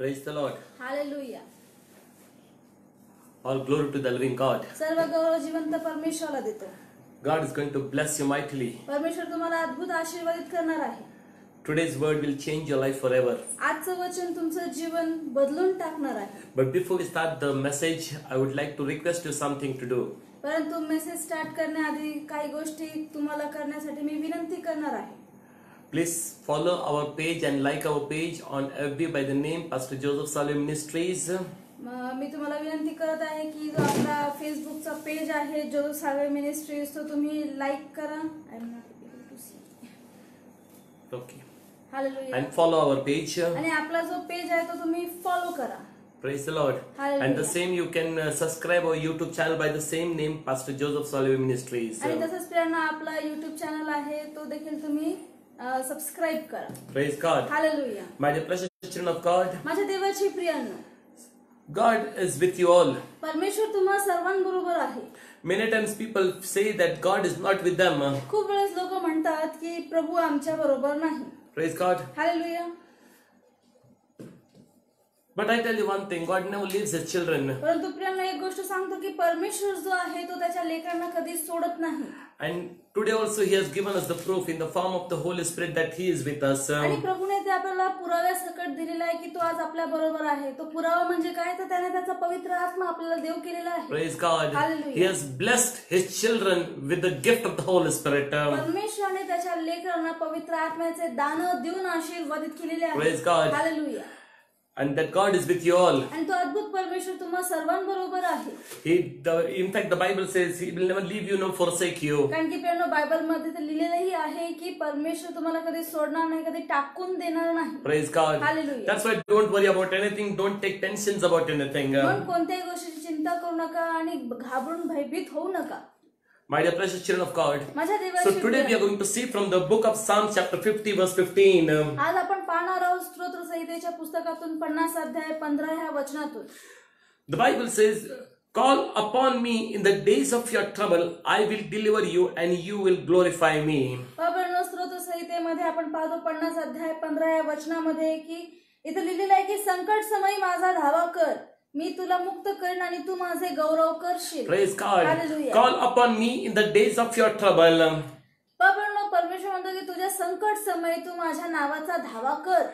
Praise the Lord. Hallelujah. All glory to the living God. सर्व गौरव जिवंत परमेश्वराला देतो. God is going to bless you mightily. परमेश्वर तुम्हाला अद्भुत आशीर्वादित करणार आहे. Today's word will change your life forever. आजचं वचन तुमचं जीवन बदलून टाकणार आहे. But before we start the message, I would like to request you something to do. परंतु मेसेज स्टार्ट करण्याआधी काही गोष्टी तुम्हाला करण्यासाठी मी विनंती करणार आहे. Please follow our page and like our page on FB by the name Pastor Joseph Salve Ministries. मी तुम्हाला विनंती करत आहे की जो आपला फेसबुकचा पेज आहे जोसेफ साल्वे मिनिस्ट्रीज तो तुम्ही लाईक करा. I am not able to see. Okay. Hallelujah. And follow our page. आणि आपला जो पेज आहे तो तुम्ही फॉलो करा. Praise the Lord. Hallelujah. And the same you can subscribe our YouTube channel by the same name Pastor Joseph Salve Ministries. आणि तसंच प्रियांना आपला YouTube चॅनल आहे तो देखील तुम्ही सबस्क्राइब करा. Praise God. Hallelujah. My dear precious children of God, माझ्या देवाची प्रियांनो, God is with you all. परमेश्वर तुम्हा सर्वांबरोबर आहे. Many times people say that God is not with them. खूप वेळेस लोक म्हणतात की प्रभू आमच्या बरोबर नाही. Praise God. Hallelujah. But I tell you one thing, God never leaves his children. परंतु प्रियांनो एक गोष्ट सांगतो की परमेश्वर जो आहे तो त्याच्या लेकरांना कधी सोडत नाही. And today also he has given us the proof in the form of the Holy Spirit that he is with us. आणि प्रभूने ते आपल्याला पुराव्यासकट दिलेला आहे की तो आज आपल्या बरोबर आहे. तो पुरावा म्हणजे काय तर त्याने त्याचा पवित्र आत्मा आपल्याला देव केलेला आहे. Praise God. Hallelujah. He has blessed his children with the gift of the Holy Spirit. परमेश्वराने त्याच्या लेकरांना पवित्र आत्म्याचे दान देऊन आशीर्वादित केलेले आहे. Praise God. Hallelujah. And that God is with you all. आणि तो अद्भुत परमेश्वर तुम्हा सर्वांबरोबर आहे. In fact, the Bible says he will never leave you nor forsake you. कारण की प्रियांनो बायबल मध्ये तर लिहिलेलंही आहे की परमेश्वर तुम्हाला कधी सोडणार नाही, कधी टाकून देणार नाही. Praise God. Hallelujah. That's why don't worry about anything. Don't take tensions about anything. म्हणून कोणत्याही गोष्टीची चिंता करू नका आणि घाबरून भयभीत होऊ नका. My dear precious children of God. माझ्या So देवाची today we are going to see from the book of Psalms chapter 50 verse 15. आज आपण पाहणार आहोत स्तोत्र संहितेच्या पुस्तकातून 50 अध्याय 15 ह्या वचनातून. The Bible says, "Call upon me in the days of your trouble. I will deliver you and you will glorify me." बाबा स्तोत्र संहितेमध्ये आपण पाहतो 50 अध्याय 15 या वचनामध्ये की इथे लिहिलेलं आहे की संकट समयी माझा धावा कर, मी तुला मुक्त करेन आणि तू माझे गौरव करशील. Praise God. Hallelujah. Call upon me in the days of your trouble. बाबा परमेश्वर म्हणतो की तुझ्या संकट समयी तू माझ्या नावाचा धावा कर.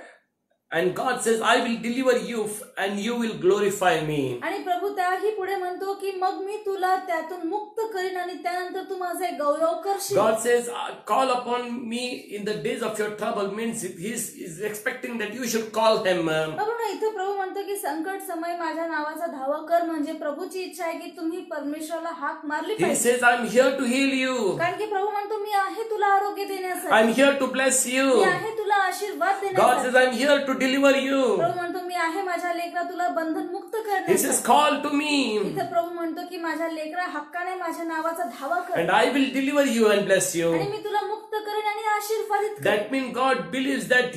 And God says, "I will deliver you and you will glorify me." आणि प्रभू त्याही पुढे म्हणतो की मग मी तुला त्यातून मुक्त करीन आणि त्यानंतर तू माझे गौरव करशील. God says, "Call upon me in the days of your trouble," means he is expecting that you should call him. बाबा इथे प्रभू म्हणतो की संकट समय माझ्या नावाचा धावा कर म्हणजे प्रभूची इच्छा आहे की तुम्ही परमेश्वराला हाक मारली He पाहिजे. says, "I'm here to heal you. कारण की प्रभू म्हणतो मी आहे तुला आरोग्य देण्यासाठी. I'm here to bless you." मी आहे तुला आशीर्वाद God देण्यासाठी. says, "I'm here to deliver you." प्रभू म्हणतो मी आहे माझ्या लेकरा तुला बंधन मुक्त He करण्यासाठी. says, "Call to me इथे प्रभू म्हणतो की माझ्या लेकरा हक्काने माझ्या नावाचा धावा कर and I will deliver you and bless you." आणि मी तुला मुक्त करेन आणि आशीर्वादित करेन. That means God believes that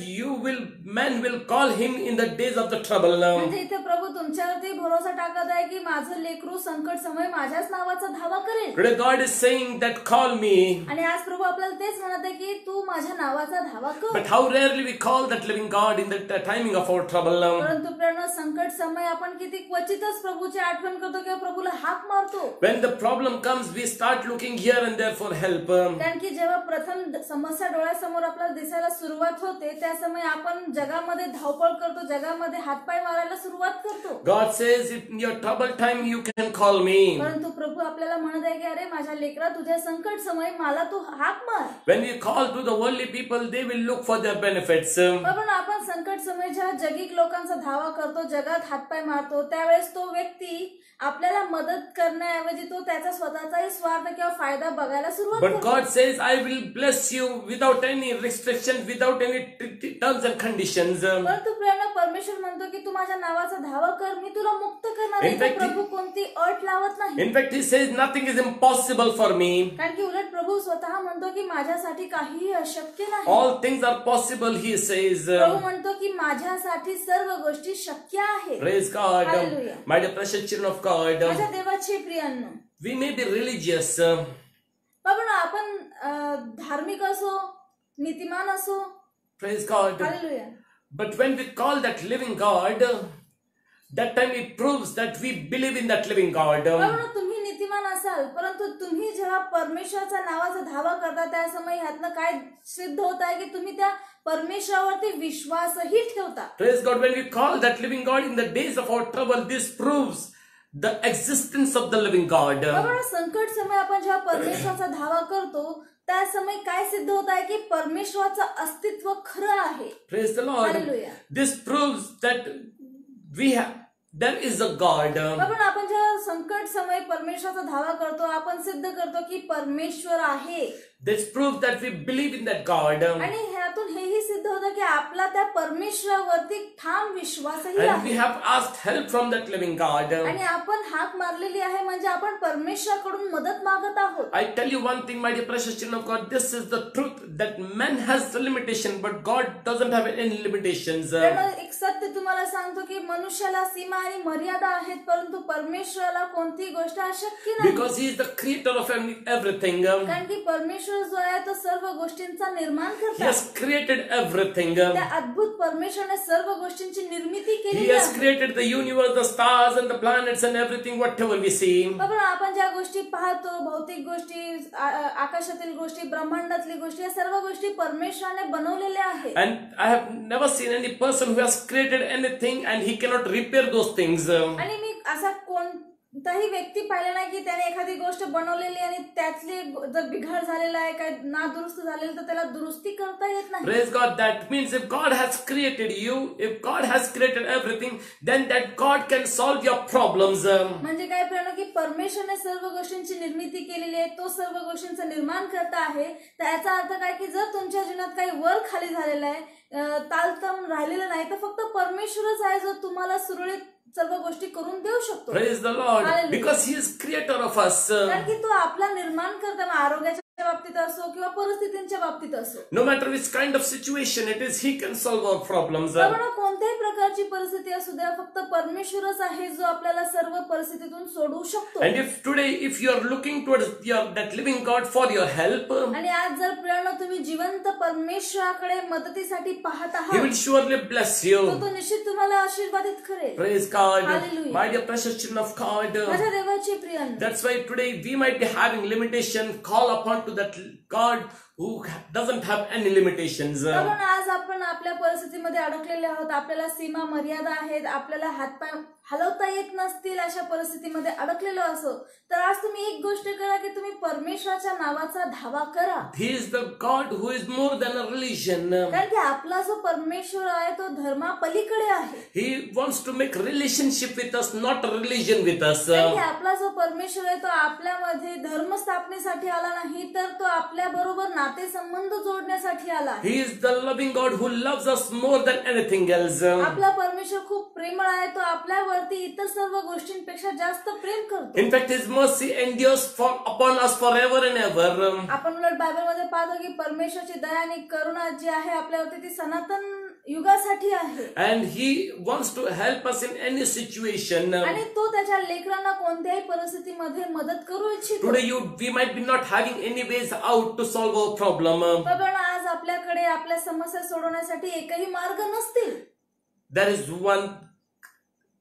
men will call him in the days of the trouble. म्हणजे इथे प्रभू तुमच्यावरती भरोसा टाकत आहे की माझं लेकरू संकट समय माझ्याच नावाचा धावा करेल. Today God is saying that call me. आणि आज प्रभू आपल्याला तेच म्हणत आहे की तू माझ्या नावाचा धावा कर. But how rarely we call that living God in the timing of our trouble. परंतु प्रेरणा संकट समय आपण किती क्वचितच प्रभूची आठवण करतो किंवा प्रभूला हाक मारतो. When the problem comes, we start looking here and there for help. कारण की जेव्हा प्रथम समस्या डोळ्यासमोर आपल्याला दिसायला सुरुवात होते त्या समय आपण जगामध्ये धावपळ करतो, जगामध्ये हातपाय मारायला सुरुवात करतो. God says, "In your trouble time, you can call me." परंतु प्रभू आपल्याला म्हणत आहे की अरे माझ्या लेकरा तुझ्या संकट समय मला तू हाक मार. When we call to the worldly people, they will look for their benefits. पण आपण संकट समय ज्या जगिक लोकांचा धावा करतो, जगात हातपाय मारतो, त्यावेळेस तो व्यक्ती आपल्याला मदत करण्याऐवजी तो त्याचा स्वतःचाही स्वार्थ किंवा फायदा बघायला सुरुवात But करतो. God says, "I will bless you without any restriction, without any terms and conditions." परंतु प्रेरणा परमेश्वर म्हणतो की तू माझ्या नावाचा धावा कर, मी तुला मुक्त करणार In आहे. fact, प्रभू कोणती अट लावत नाही. In fact, he says, "Nothing is impossible for me." कारण की उलट प्रभू स्वतः म्हणतो की माझ्यासाठी काहीही अशक्य नाही. All things are possible, he says. प्रभू म्हणतो की माझ्यासाठी सर्व गोष्टी शक्य आहेत. Praise God. Hallelujah. My dear precious children of God. माझ्या देवाची प्रियांनो, We may be religious. बाबा आपण धार्मिक असो, नीतिमान असो, Praise God. Hallelujah, But when we call that living God, that time it proves that we believe in that living God. बघा, तुम्ही नीतिमान असाल, परंतु तुम्ही जेव्हा परमेश्वराच्या नावाचा धावा करता त्या समय ह्यातनं काय सिद्ध होत आहे की तुम्ही त्या परमेश्वरावरती विश्वासही ठेवता. Praise God. When we call that living God in the days of our trouble, this proves the existence of the living God. बघा, संकट समय आपण जेव्हा परमेश्वराचा धावा करतो त्या समय काय सिद्ध होत आहे की परमेश्वराचं अस्तित्व खरं आहे. Praise the Lord. Hallelujah. This proves that there is a God. बघा, आपण जेव्हा संकट समय परमेश्वराचा धावा करतो आपण सिद्ध करतो की परमेश्वर आहे. This proves that we believe in that God. आणि ह्यातून हेही सिद्ध होतं की आपला त्या परमेश्वरावरती ठाम विश्वासही And आहे. we have asked help from that living God. आणि आपण हाक मारलेली आहे म्हणजे आपण परमेश्वराकडून मदत मागत आहोत. I tell you one thing, my dear precious children of God, this is the truth that man has the limitation, but God doesn't have any limitations. एक सत्य तुम्हाला सांगतो की मनुष्याला सीमा आणि मर्यादा आहेत, परंतु परमेश्वराला कोणतीही गोष्ट अशक्य नाही. Because He is the creator of everything. कारण की परमेश्वर जो आहे तो सर्व गोष्टींचा निर्माण He करतो. has created everything. त्या अद्भुत परमेश्वराने सर्व गोष्टींची निर्मिती He केली has आहे. created the universe, the stars and the planets and everything, whatever we see. बघा, आपण ज्या गोष्टी पाहतो, भौतिक गोष्टी, आकाशातील गोष्टी, ब्रह्मांडातली गोष्टी, या सर्व गोष्टी परमेश्वराने बनवलेल्या आहेत. And I have never seen any person who has created anything and he cannot repair those things. आणि मी असा कोणताही व्यक्ती पाहिला नाही की त्याने एखादी गोष्ट बनवलेली आणि त्यातली जर बिघाड झालेला आहे, काय नादुरुस्त झालेलं, तर त्याला दुरुस्ती करता येत नाही. Praise God. That means if God has created you, if God has created everything, then that God can solve your problems. म्हणजे काय प्रेरणा की परमेश्वरने सर्व गोष्टींची निर्मिती केलेली आहे, तो सर्व गोष्टींचं निर्माण करता आहे. तर याचा अर्थ काय की जर तुमच्या जीवनात काही वर खाली झालेलं आहे, तालतम राहिलेलं नाही, तर फक्त परमेश्वरच आहे जो तुम्हाला सुरळीत सर्व गोष्टी करून देऊ शकतो. Praise the Lord. Hallelujah. Because He is creator of us. कारण की तो आपला निर्माण करताना आरोग्याच्या बाबतीत असो किंवा परिस्थितींच्या बाबतीत असो, No matter which kind of situation it is, He can solve our problems. बघा, कोणत्याही प्रकारची परिस्थिती असू द्या, फक्त परमेश्वरच आहे जो आपल्याला सर्व परिस्थितीतून सोडवू शकतो. And if today, if you are looking towards that living God for your help, आणि आज जर प्रेरणा तुम्ही जिवंत परमेश्वराकडे मदतीसाठी पाहत He आहात, will surely bless you. तर तो निश्चित तुम्हाला आशीर्वादित करेल. Praise God. Hallelujah. My dear precious children of God. माझ्या देवाची प्रियांनो, That's why today we might be having limitation. Call upon to that God who doesn't have any limitations. कारण आज आपण आपल्या परिस्थितीमध्ये अडकलेले आहोत, आपल्याला सीमा मर्यादा आहेत, आपल्याला हातपाय हलवता येत नसतील, अशा परिस्थितीमध्ये अडकलेलो असो, तर आज तुम्ही एक गोष्ट करा की तुम्ही परमेश्वराच्या नावाचा धावा करा. He is the God who is more than a religion. कारण की आपला जो परमेश्वर आहे तो धर्मापलीकडे आहे. He wants to make relationship with us, not a religion with us. कारण की आपला जो परमेश्वर आहे तो आपल्यामध्ये धर्म स्थापनेसाठी आला नाही, तर तो आपल्या बरोबर नातेसंबंध जोडण्यासाठी आला आहे. He is the loving God who loves us more than anything else. आपला परमेश्वर खूप प्रेमळ आहे, तो आपल्यावरती इतर सर्व गोष्टींपेक्षा जास्त प्रेम करतो. In fact, His mercy endures upon us forever and ever. आपण उलट बायबलमध्ये पाहतो की परमेश्वरची दया आणि करुणा जी आहे आपल्यावरती ती सनातन युगासाठी आहे. And He wants to help us in any situation. आणि तो त्याच्या लेकरांना कोणत्याही परिस्थितीमध्ये मदत करू इच्छितो. Today we might be not having any ways out to solve our problem. पण आज आपल्याकडे आपल्या समस्या सोडवण्यासाठी एकही मार्ग नसतील. There is one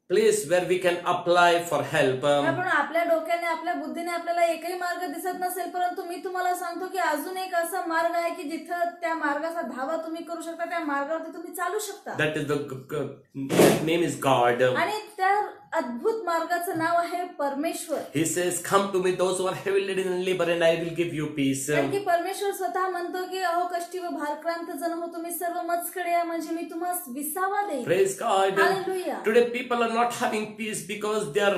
place where we can apply for help. पण आपल्या डोक्याने आपल्या बुद्धीने आपल्याला एकही मार्ग दिसत नसेल, परंतु मी तुम्हाला सांगतो की अजून एक असा मार्ग आहे की जिथं त्या मार्गाचा धावा तुम्ही करू शकता, त्या मार्गावरती तुम्ही चालू शकता. That is that name is God. आणि त्या अद्भुत मार्गाचं नाव आहे परमेश्वर. He says, "Come to me, those who are heavy laden and labor, and I will give you peace." कारण की परमेश्वर स्वतः म्हणतो की अहो कष्टी व भारक्रांत जन हो तुम्ही सर्व मजकडे या, म्हणजे मी तुम्हाला विसावा देईन. Praise God. Hallelujah. Today people are not having peace because their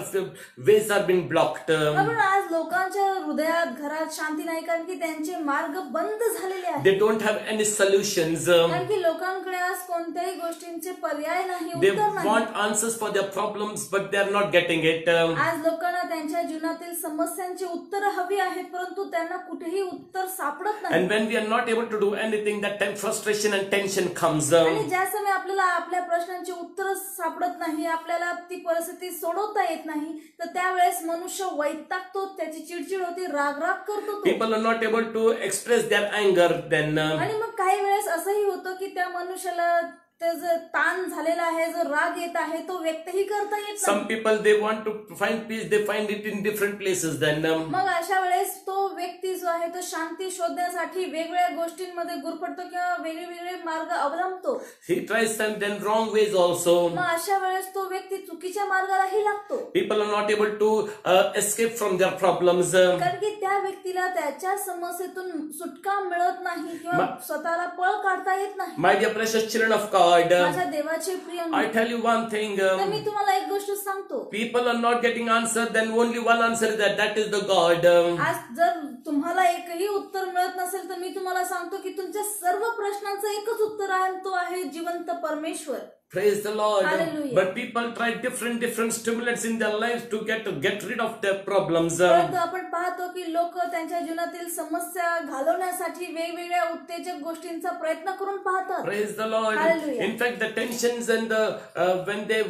ways are being blocked. पण आज लोकांच्या हृदयात घरात शांती नाही, कारण की त्यांचे मार्ग बंद झालेले आहेत. They don't have any solutions. कारण की लोकांकडे आज कोणत्याही गोष्टींचे पर्याय नाही, They उत्तर नाही. want answers for their problems, but they are not getting it. आज लोकांना त्यांच्या जीवनातील समस्यांची उत्तर हवी आहेत, परंतु त्यांना कुठेही उत्तर सापडत नाही. And when we are not able to do anything, that time frustration and tension comes. आणि ज्या समय आपल्याला आपल्या प्रश्नांची उत्तर सापडत नाही, आपल्याला ती परिस्थिती सोडवता येत नाही, तर त्यावेळेस मनुष्य वैतागतो, त्याची चिडचिड होती, रागराग करतो तो. People are not able to express their anger then. आणि मग काही वेळेस असंही होतं की त्या मनुष्याला जो ताण झालेला आहे, जो राग येत आहे, तो व्यक्तही करता येत नाही. Some people, they want to find peace, they find it in different places. Then मग अशा वेळेस तो व्यक्ती जो आहे तो शांती शोधण्यासाठी वेगवेगळ्या गोष्टींमध्ये गुरफटतो किंवा वेगळे मार्ग अवलंबतो. he tries some then wrong ways also. मग अशा वेळेस तो व्यक्ती चुकीच्या मार्गालाही लागतो. People are not able to escape from their problems. कारण की त्या व्यक्तीला त्याच्या समस्येतून सुटका मिळत नाही किंवा स्वतःला पळ काढता येत नाही. My dear precious children of God, माझ्या देवाचे प्रिय, I tell you one thing. तर मी तुम्हाला एक गोष्ट सांगतो. People are not getting answer, then only one answer is that is the God. आज जर तुम्हाला एकही उत्तर मिळत नसेल तर मी तुम्हाला सांगतो की तुमच्या सर्व प्रश्नांचं एकच उत्तर आहे आणि तो आहे जिवंत परमेश्वर. Praise the Lord. Hallelujah. But people try different stimulants in their lives to get rid of their problems. परंतु आपण पाहतो की लोक त्यांच्या जीवनातील समस्या घालवण्यासाठी वेगवेगळ्या उत्तेजक गोष्टींचा प्रयत्न करून पाहतात. Praise the Lord. Hallelujah. In fact, the tensions and the when they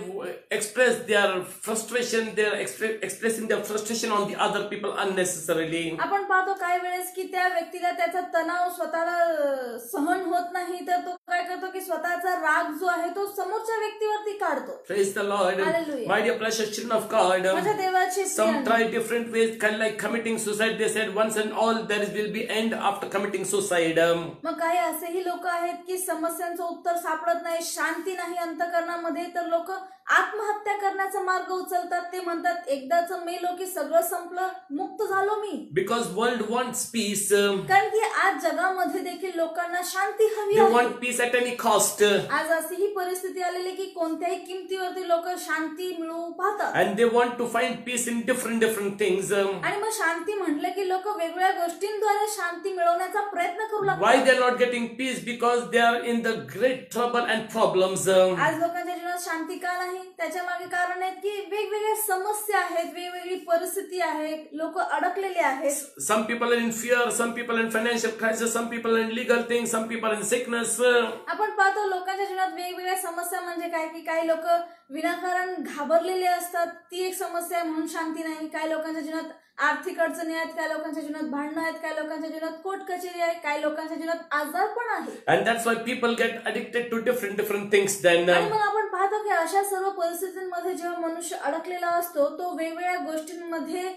express their frustration, they are expressing their frustration on the other people unnecessarily. आपण पाहतो काही वेळेस की त्या व्यक्तीला त्याचा तणाव स्वतःला सहन होत नाही, तर तो काय करतो की स्वतःचा राग जो आहे तो समोरच्या व्यक्तीवरती काढतो. Praise the Lord. Hallelujah. My dear precious children of God. माझ्या देवाचे Some प्रिय, try different ways, kind of like committing suicide. They said once and all there will be end after committing suicide. मग काही असेही लोक आहेत की समस्यांचं उत्तर सापडत नाही, शांती नाही अंतःकरणामध्ये, तर लोक आत्महत्या करण्याचा मार्ग उचलतात. ते म्हणतात एकदाच मेलो की सगळं संपलं, मुक्त झालो मी. Because world wants peace. कारण की आज जगामध्ये देखील लोकांना शांती हवी They आहे. want peace at any cost. आज अशी ही परिस्थिती आलेली की कोणत्याही किमतीवरती लोक शांती मिळवू पाहतात. And they want to find peace in different things. आणि मग शांती म्हटलं की लोक वेगवेगळ्या गोष्टींद्वारे शांती मिळवण्याचा प्रयत्न करू Why लागतात. they are not getting peace? Because they are in the great trouble and problems. आज लोकांच्या जीवनात शांती का नाही? त्याच्या मागे कारण आहेत की वेगवेगळ्या समस्या आहेत, वेगवेगळी परिस्थिती आहे, लोक अडकलेले आहेत. Some people are in fear, some people are in financial crisis, some people are in legal things, some people are in sickness. आपण पाहतो लोकांच्या जीवनात वेगवेगळ्या समस्या म्हणजे काय की काही लोक विनाकारण घाबरलेले असतात, ती एक समस्या आहे म्हणून शांती नाही. काही लोकांच्या जीवनात आर्थिक अडचणी आहेत, काही लोकांच्या जीवनात भांडणं आहेत, काही लोकांच्या जीवनात कोर्ट कचेरी आहे, काही लोकांच्या जीवनात आजार पण आहे. And that's why people get addicted to different things then. आणि मग आपण पाहतो की अशा सर्व परिस्थितींमध्ये जेव्हा मनुष्य अडकलेला असतो तो वेगवेगळ्या गोष्टींमध्ये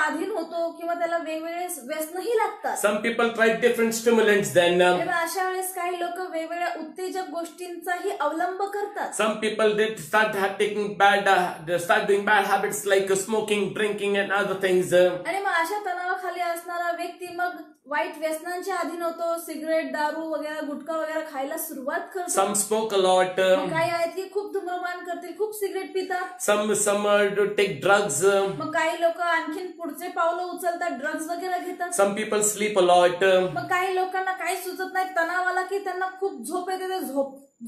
अधीन होतो किंवा त्याला वेगवेगळे व्यसनही लागतात. Some people try different stimulants then. तेव्हा अशा वेळेस काही लोक वेगवेगळ्या उत्तेजक गोष्टींचाही अवलंब करतात. Some people they start they start doing bad habits like smoking, drinking and other things. आणि मग अशा तणावाखाली असणारा व्यक्ती मग वाईट व्यसनांच्या अधीन होतो, सिगरेट, दारू वगैरे, गुटखा वगैरे खायला सुरुवात करतो. Some smoke a lot. मग काही आहेत की खूप धूम्रपान करतील, खूप सिगरेट पितात. Some take drugs. मग काही लोक आणखीन पुढचे पावलं उचलतात, ड्रग्ज वगैरे घेतात. Some people sleep a lot. मग काही लोकांना काही सुचत नाही, तणाव आला की त्यांना खूप झोप येते, ते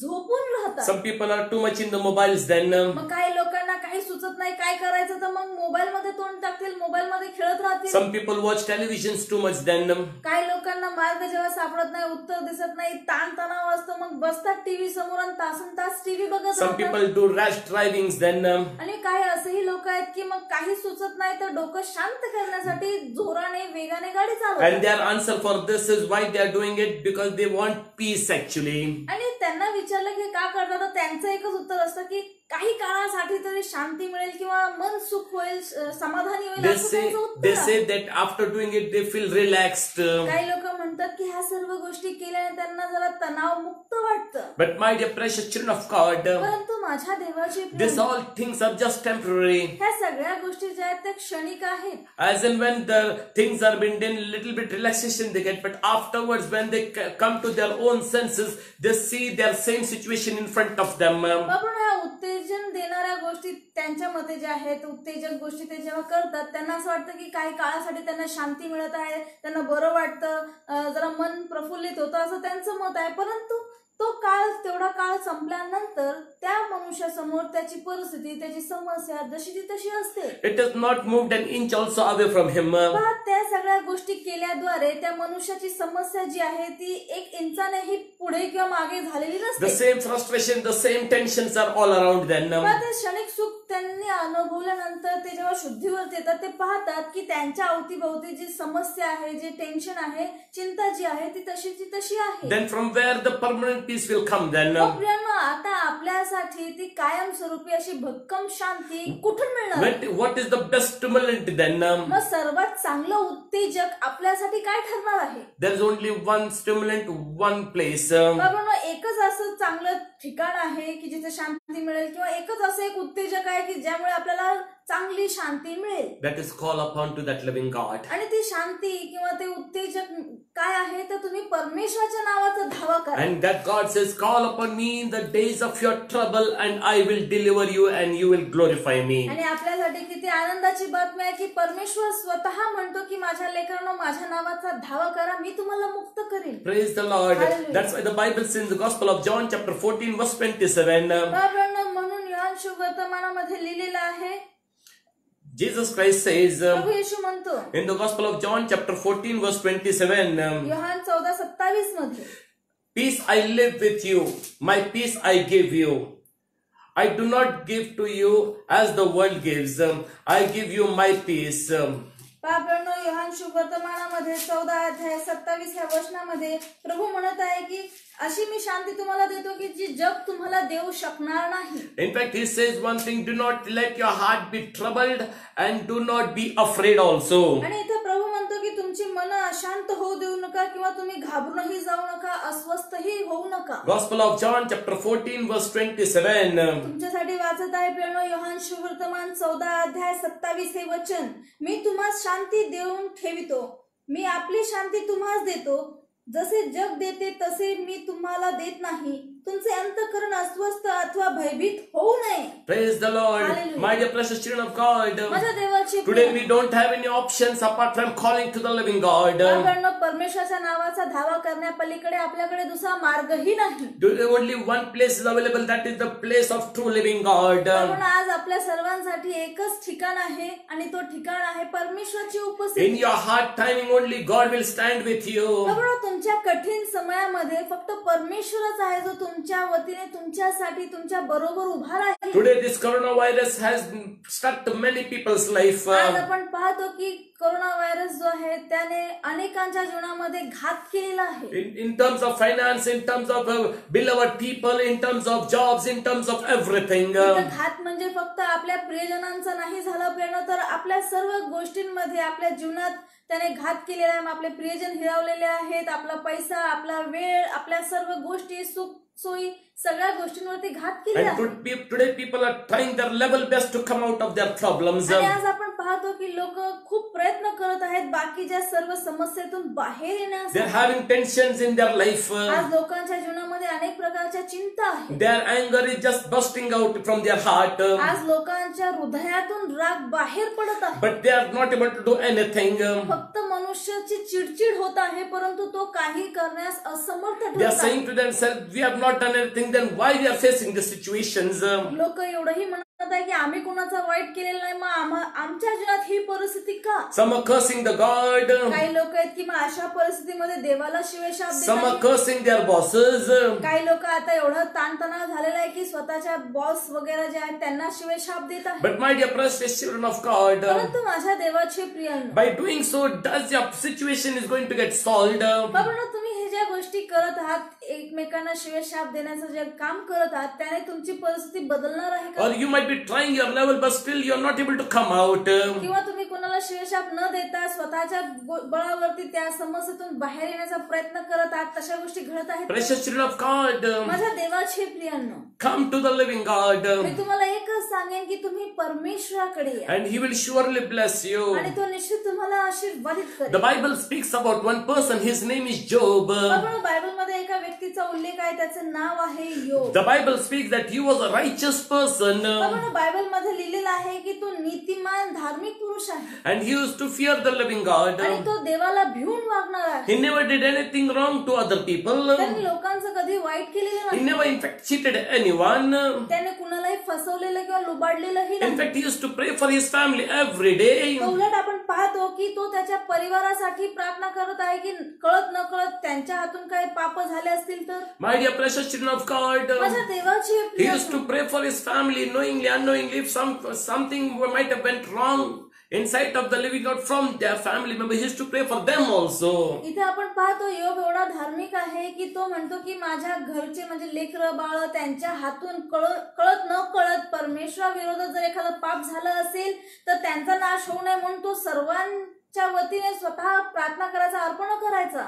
झोपून राहतात. Some people are too much in the mobiles then. मग काही लोकांना काही सुचत नाही काय करायचं, तर मग मोबाईल मध्ये तोंड टाकतील, मोबाईल मध्ये खेळत राहतील. Some people watch televisions too much then. काही लोकांना मार्ग जेव्हा सापडत नाही, उत्तर दिसत नाही, ताण तणाव असतो, मग बसतात टीव्ही समोर आणि तासन तास टीव्ही बघत Some राहतात. people do rash drivings then. आणि काही असेही लोक आहेत की मग काही सुचत नाही तर डोकं शांत करण्यासाठी जोराने वेगाने गाडी And चालवतात. their answer for this is why they are doing it because they want peace actually. आणि त्यांना विचारलं की का करतात, तर त्यांचं एकच उत्तर असतं की काही काळासाठी तरी शांती मिळेल किंवा मन सुख होईल, समाधानी होईल, They असं त्यांचं उत्तर they आहे. say that after doing it they feel relaxed. काही लोक म्हणतात की ह्या सर्व गोष्टी केल्याने त्यांना जरा तणाव मुक्त वाटतं. But my dear precious children of God, परंतु माझ्या देवाचे these प्रिय, all things are just temporary. ह्या सगळ्या गोष्टी ज्या आहेत त्या क्षणिक आहेत. As in when the things are being done, little bit relaxation they get, but afterwards when they come to their own senses, they see their same situation in front of them. आपण ह्या उत्तेजन देणाऱ्या गोष्टी त्यांच्या मते ज्या आहेत, उत्तेजक गोष्टी ते जेव्हा करतात त्यांना असं वाटतं की काही काळासाठी त्यांना शांती मिळत आहे, त्यांना बरं वाटतं, जरा मन प्रफुल्लित होतं, असं त्यांचं मत आहे. परंतु तेवढा काळ संपल्यानंतर त्या मनुष्यासमोर त्याची परिस्थिती, त्याची समस्या जशी ती तशी असते. It has not moved an inch also away from him. पहा, त्या सगळ्या गोष्टी केल्याद्वारे त्या मनुष्याची समस्या जी आहे ती एक इंचानेही पुढे किंवा मागे झालेली The नसते. same frustration, the same tensions are all around then. पहा, ते क्षणिक सुख त्यांनी अनुभवल्यानंतर झाल्यानंतर ते जेव्हा शुद्धीवर येतात ते पाहतात की त्यांच्या अवतीभोवती जी समस्या आहे, जे टेन्शन आहे, चिंता जी आहे ती तशी आहे. Then from where the permanent peace will come then? मग प्रियांनो, आता आपल्यासाठी ती कायमस्वरूपी अशी भक्कम शांती कुठून मिळणार? What is the best stimulant then? मग सर्वात चांगलं उत्तेजक आपल्यासाठी काय ठरणार आहे? There is only one stimulant, one place. बाबांनो, एकच असं चांगलं ठिकाण आहे की जिथे शांती मिळेल, किंवा एकच असं एक उत्तेजक आहे की ज्यामुळे आपल्याला चांगली शांती मिळेल. That is call upon to that living God. आणि ती शांती किंवा ते उत्तेजक काय आहे तर तुम्ही परमेश्वराच्या नावाचा धावा करा. And that God says, call upon me in the days of your trouble and I will deliver you and you will glorify me. आणि आपल्यासाठी किती आनंदाची बातमी आहे की परमेश्वर स्वतः म्हणतो की माझ्या लेकरांनो, माझ्या नावाचा धावा करा, मी तुम्हाला मुक्त करेन. Praise the Lord. Hallelujah. That's why the Bible says in the Gospel of John chapter 14 verse 27. बाबांनो, म्हणून योहान शुभवर्तमानामध्ये लिहिलेलं आहे, Jesus Christ says प्रभू येशू म्हणतो in the Gospel of John chapter 14 verse 27. Yohan 14:27 मध्ये, Peace I live with you, my peace I give you. I do not give to you as the world gives. I give you my peace. बाबांनो, योहान शुभवर्तमानामध्ये 14:27 ह्या वचनामध्ये प्रभू म्हणत आहे की अशी मी शांती तुम्हाला देतो की जी जग तुम्हाला देऊ शकणार नाही. In fact, he says one thing, do not let your heart be troubled and do not be afraid also. आणि इथे प्रभू म्हणतो की तुमची मन अशांत होऊ देऊ नका किंवा तुम्ही घाबरूनही जाऊ नका, अस्वस्थही होऊ नका. Gospel of John chapter 14 verse 27. तुमच्यासाठी वाचत आहे प्रियांनो, योहान शुभवर्तमान 14:27 हे वचन, मी तुम्हाला शांती देऊन ठेवितो, मी आपली शांती तुम्हास देतो, जसे जग देते तसे मी तुम्हाला देत नाही, तुमचे अंतःकरण अस्वस्थ अथवा भयभीत होऊ नये. Praise the Lord. Hallelujah. My dear precious children of God. माझ्या देवाची Today we don't have any options apart from calling to the living God. बाबांनो, परमेश्वराच्या नावाचा धावा करण्यापलीकडे आपल्याकडे दुसरा मार्गही नाही. Only one place is available, that is the place of true living God. पण आज आपल्या सर्वांसाठी एकच ठिकाण आहे आणि तो ठिकाण आहे परमेश्वराची In उपस्थिती. your hard timing only God will stand with you. बाबांनो, तुमच्या कठीण समयामध्ये फक्त परमेश्वरच आहे जो तुमच्या वतीने तुमच्यासाठी तुमच्या बरोबर उभा राहील. Today this coronavirus has struck many people's life. आज आपण पाहतो की कोरोना व्हायरस जो आहे त्याने अनेकांच्या जीवनामध्ये घात केलेला आहे. In terms of finance, in terms of beloved people, in terms of jobs, in terms of everything. घात म्हणजे फक्त आपल्या प्रियजनांचा नाही झाला प्रेरणा, तर आपल्या सर्व गोष्टींमध्ये आपल्या जीवनात त्याने घात केलेला आहे. आपले प्रियजन हिरावलेले आहेत, आपला पैसा, आपला वेळ, आपल्या सर्व गोष्टी, सुख सोयी, सगळ्या गोष्टींवरती घात केलेला आहे. And today people are trying their level best to come out of their problems. आणि आज आपण पाहतो की लोक खूप प्रयत्न करत आहेत बाकीच्या सर्व समस्येतून बाहेर They are येण्यासाठी. having tensions in their life. आज लोकांच्या जीवनामध्ये अनेक प्रकारच्या चिंता आहेत. Their anger is just bursting out from their heart. आज लोकांच्या हृदयातून राग बाहेर पडत आहे. But they are not able to do anything. फक्त मनुष्याची चिडचिड होत आहे, परंतु तो काही करण्यास असमर्थ They are ठरत saying to themselves, we have not done anything, then why we are facing the situations? लोक एवढंही म्हणत आहे की आम्ही कोणाचा वाईट केलेलं नाही, मग आमच्या जीवनात ही परिस्थिती का? Some are cursing the God. काही लोक आहेत की मग अशा परिस्थितीमध्ये देवाला शिवेशाप Some are देतात. cursing their bosses. काही लोक आता एवढं ताणतणाव झालेला आहे की स्वतःच्या बॉस वगैरे जे आहेत त्यांना शिवेशाप देत आहेत. But my dear precious children of God, परंतु माझ्या देवाचे प्रियांनो, by doing so, does your situation is going to get solved? बाबांनो, तुम्ही हे ज्या गोष्टी करत आहात, एकमेकांना शिवेशाप देण्याचं जे काम करत आहात, त्याने तुमची परिस्थिती बदलणार आहे का? Or you might be trying your level, but still you are not able to come out. किंवा तुम्ही कोणाला शिवेशाप न देता स्वतःच्या बळावरती त्या समस्येतून बाहेर येण्याचा प्रयत्न करत आहात, तशा गोष्टी घडत आहेत. Precious children of God, माझ्या देवाचे प्रियांनो, come to the living God, मी तुम्हाला एकच सांगेन की तुम्ही परमेश्वराकडे या and He will surely bless you. आणि तो निश्चित तुम्हाला आशीर्वादित The करेल. Bible speaks about one person, his name is Job. बाबांनो, बायबलमध्ये एका व्यक्तीचा उल्लेख आहे, त्याचं नाव आहे योग. The Bible speaks that he was a righteous person, बाबांनो, बायबलमध्ये लिहिलेलं आहे की तो नीतिमान धार्मिक पुरुष आहे and he used to fear the living God. आणि तो देवाला भिवून वागणार आहे. He never did anything wrong to other people. त्यांनी लोकांचं कधी वाईट केलेलं He नाही. never in fact cheated anyone. त्याने कुणालाही फसवलेलं किंवा लुबाडलेलंही In नाही. fact, he used to pray for his family every day. तो उलट आपण पाहतो की तो त्याच्या परिवारासाठी प्रार्थना करत आहे की कळत न कळत त्यांच्या हातून काही पाप झाले असतील तर. My dear precious children of God, माझ्या देवाची he प्रिय used to pray for his family, knowingly, unknowingly, if something might have went wrong in sight of the living God from their family member, he used to pray for them also. इथे आपण पाहतो योग एवढा धार्मिक आहे की तो म्हणतो की माझ्या घरचे म्हणजे लेकरं बाळ त्यांच्या हातून कळत न कळत परमेश्वराविरोधात जर एखादं पाप झालं असेल तर त्यांचा नाश होऊ नये म्हणून तो सर्वांच्या वतीने स्वतः प्रार्थना करायचा, अर्पण करायचा.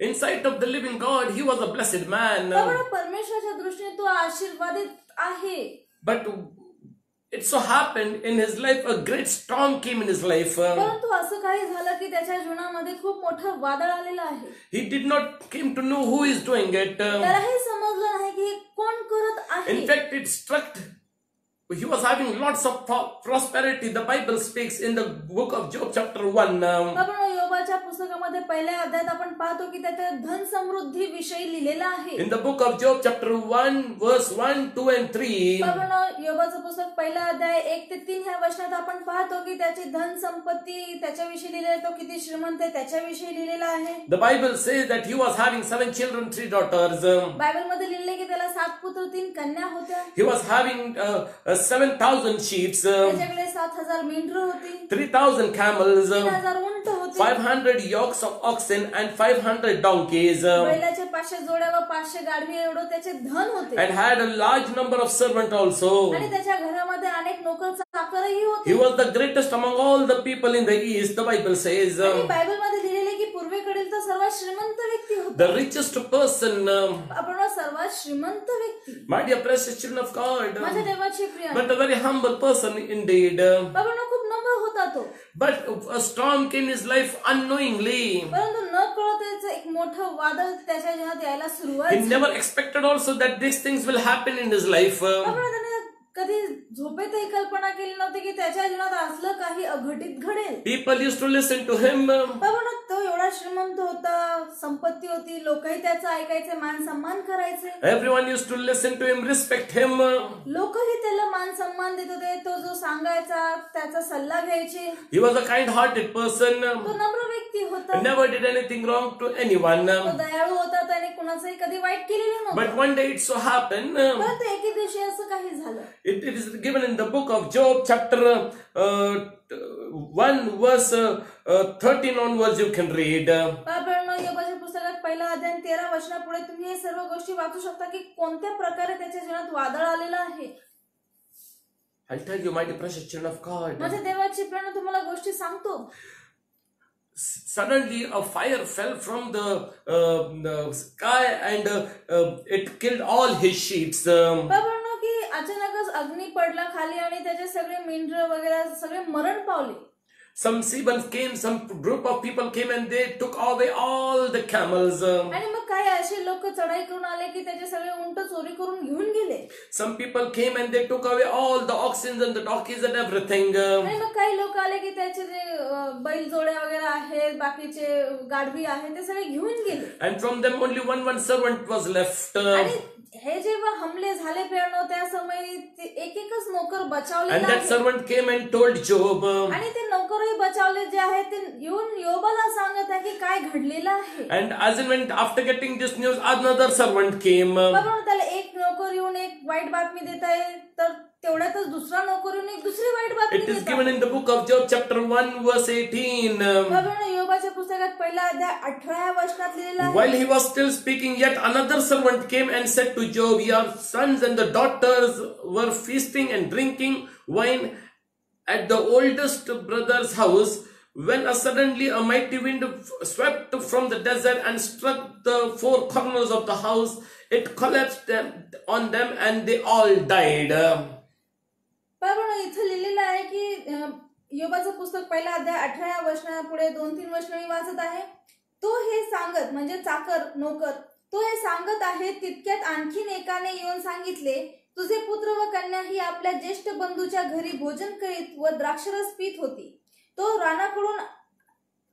In sight of the living God, he was a blessed man. परमेश्वराच्या दृष्टीने तो आशीर्वादित आहे. But it so happened in his life, a great storm came in his life. परंतु असं काही झालं की त्याच्या जीवनामध्ये खूप मोठं वादळ आलेलं आहे. He did not came to know who is doing it. त्याला हे समजलं नाही की कोण करत आहे. In fact, it struck. He was having lots of prosperity. The Bible speaks in the book of Job chapter 1. आपण योबाच्या पुस्तकामध्ये पहिल्या अध्यायात आपण पाहतो की त्याच्या धन समृद्धी विषयी लिहिलेलं आहे. In the book of Job chapter 1 verse 1, 2 and 3. आपण योबाचं पुस्तक पहिला अध्याय 1 ते 3 ह्या वचनात आपण पाहतो की त्याची धन संपत्ती त्याच्याविषयी लिहिलेलं, तो किती श्रीमंत आहे त्याच्याविषयी लिहिलेलं आहे. The Bible says that he was having 7 children, 3 daughters. बायबलमध्ये लिहिलेलं की त्याला 7 पुत्र 3 कन्या होत्या. He was having 7,000 sheep, त्याच्याकडे 7,000 मेंढरं होती, 3,000 camels, 3,000 उंट होते, 500 yokes of oxen and 500 donkeys, बैलाचे 500 जोड्या व 500 गाढवी एवढं त्याचे धन होते. and had a large number of servants also. आणि त्याच्या घरामध्ये अनेक नोकर चाकरही होते. He was the greatest among all the people in the east, the Bible says. आणि बायबलमध्ये लिहिलेले की पूर्वेकडील तर सर्वात श्रीमंत व्यक्ती होता. The richest person. आपण सर्वात श्रीमंत व्यक्ती. My dear precious children of God. माझ्या देवाची प्रिय. But a very humble person indeed. आपण खूप नम्र होता तो. But a storm came in his life unknowingly. परंतु न कळत एक मोठं वादळ त्याच्या जीवनात यायला सुरुवात He झाली. never expected also that these things will happen in his life. त्याने कधी झोपेतही कल्पना केली नव्हती की त्याच्या जीवनात असलं काही अघटित घडेल. People used to listen to him. तो एवढा श्रीमंत होता, संपत्ती होती, लोकही त्याचं ऐकायचे, मान सन्मान करायचे. Everyone used to listen to him, respect him. लोकही त्याला मान सन्मान देत होते, तो जो सांगायचा त्याचा सल्ला घ्यायचे. He was a kind-hearted person. तो नम्र व्यक्ती होता. Never did anything wrong to anyone. तो दयाळू होता, त्याने कुणाचंही कधी वाईट केलेलं नव्हतं. But one day it so happened. परंतु एके दिवशी असं काही झालं. It is given in the book of Job chapter 1 verse 13 onwards you can read. आपण योबाच्या पुस्तकात पहिला अध्याय 13 वचनापुढे तुम्ही हे सर्व गोष्टी वाचू शकता की कोणत्या प्रकारे त्याच्या जीवनात वादळ आलेलं आहे. I'll tell you, my dear precious children of God. माझ्या देवाची प्रेरणा तुम्हाला गोष्टी सांगतो. Suddenly a fire fell from the sky and it killed all his sheep. की अचानकच अग्नी पडला खाली आणि त्याचे सगळे मेंढर वगैरे सगळे मरण पावले. Some Sebans came, some group of people came and they took away all the camels. आणि मग काही असे लोक चढाई करून आले की त्याचे सगळे उंट चोरी करून घेऊन गेले. Some people came and they took away all the oxen and the donkeys and everything. आणि मग काही लोक आले की त्याचे जे बैल जोड्या वगैरे आहेत, बाकीचे गाढवी आहेत, ते सगळे घेऊन गेले. And from them only one servant was left. आणि हे जेव्हा हमले झाले प्रेरणो त्या समयी एकच नोकर बचावले. And that servant came and told Job. आणि ते नोकरही बचावले जे आहेत ते येऊन योबाला सांगत आहे की काय घडलेलं आहे. And as and when after getting this news, another servant came. त्याला एक नोकर येऊन एक वाईट बातमी देत आहे, तर तेवढ्यातच दुसरा नोकर येऊन एक दुसरी वाईट बातमी It देत is given in the book of Job chapter 1 verse 18. योबाच्या पुस्तकात पहिला अध्याय 18 वचनात लिहिलेला आहे. While he was still speaking, yet another servant came and said to Job, your sons and the daughters were feasting and drinking wine at the oldest brother's house, when suddenly a mighty wind swept from the desert and struck the four corners of the house. It collapsed on them and they all died. इथं लिहिलेलं आहे की योबाचं पुस्तक पहिला अध्याय 18 वचनापुढे 2-3 वचन मी वाचत आहे. तो हे सांगत म्हणजे चाकर नोकर तो हे सांगत आहे, तितक्यात आणखीन एकाने येऊन सांगितले, तुझे पुत्र व कन्या ही आपल्या ज्येष्ठ बंधूच्या घरी भोजन करीत व द्राक्षरस पीत होती. तो रानाकडून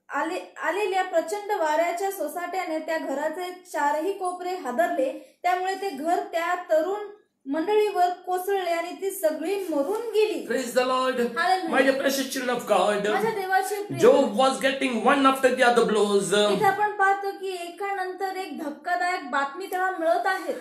आलेल्या प्रचंड वाऱ्याच्या सोसाट्याने त्या घराचे चारही कोपरे हादरले. त्यामुळे ते घर त्या तरुण मंडळीवर कोसळले आणि ती सगळी मरून गेली. Praise the Lord. Hallelujah. My dear precious children of God. माझ्या देवाचे प्रिय, Job was getting one after the other blows. इथे आपण पाहतो की एकानंतर एक धक्कादायक बातमी त्याला मिळत आहे.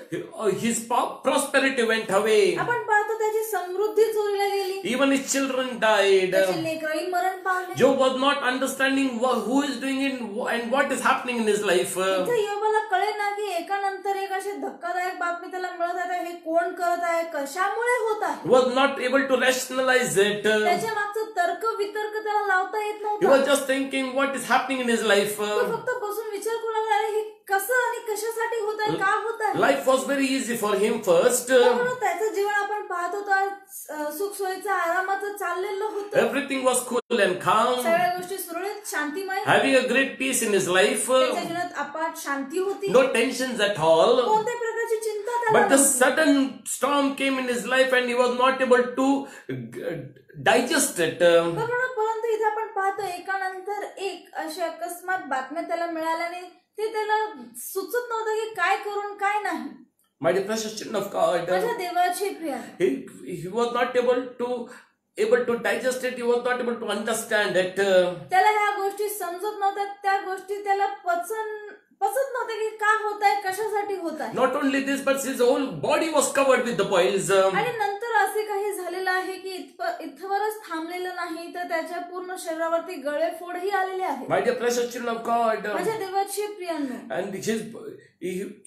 His prosperity went away. आपण पाहतो त्याची समृद्धी चोरीला गेली. Even his children died. त्याचे लेकरही मरण पावले. Job was not understanding who is doing it and what is happening in his life. इथे योबाला कळे ना की एकानंतर एक अशी धक्कादायक बातमी त्याला मिळत आहे. हे कोण करत आहे, कशामुळे होत आहे. He was not able to rationalize it. त्याच्या मागचं तर्क वितर्क त्याला लावता येत He नव्हतं. was just thinking what is happening in his life. तो फक्त बसून विचार करू लागला, अरे हे कसं आणि कशासाठी होत आहे, का होत आहे. Life was very easy for him first. त्यामुळे त्याचं जीवन आपण पाहतो तर सुखसोयीचं आरामाचं चाललेलं होतं. Everything was cool and calm. सगळ्या गोष्टी सुरळीत शांतिमय. Having a great peace in his life. त्याच्या जीवनात अपाट शांती होती. No tensions at all. कोणत्याही प्रकारची चिंता त्याला But the नव्हती. sudden storm came in his life and he was not able to digest it. परंतु इथे आपण पाहतो एकानंतर एक अशा अकस्मात बातम्या त्याला मिळाल्याने ते त्याला सुचत नव्हतं की काय करून काय नाही. My dear precious children of God. माझ्या देवाचे प्रिय, He was not able to digest it. He was not able to understand it. त्याला ह्या गोष्टी समजत नव्हत्या. त्या गोष्टी त्याला पचत नव्हत्या की का होत आहे, कशासाठी होत आहे. Not only this, but his whole body was covered with the boils. आणि नंतर असे काही झालेलं आहे की इथवरच थांबलेलं नाही तर त्याच्या पूर्ण शरीरावरती गळेफोडही आलेले आहे. My dear precious children of God. माझ्या देवाचे प्रियांनो, And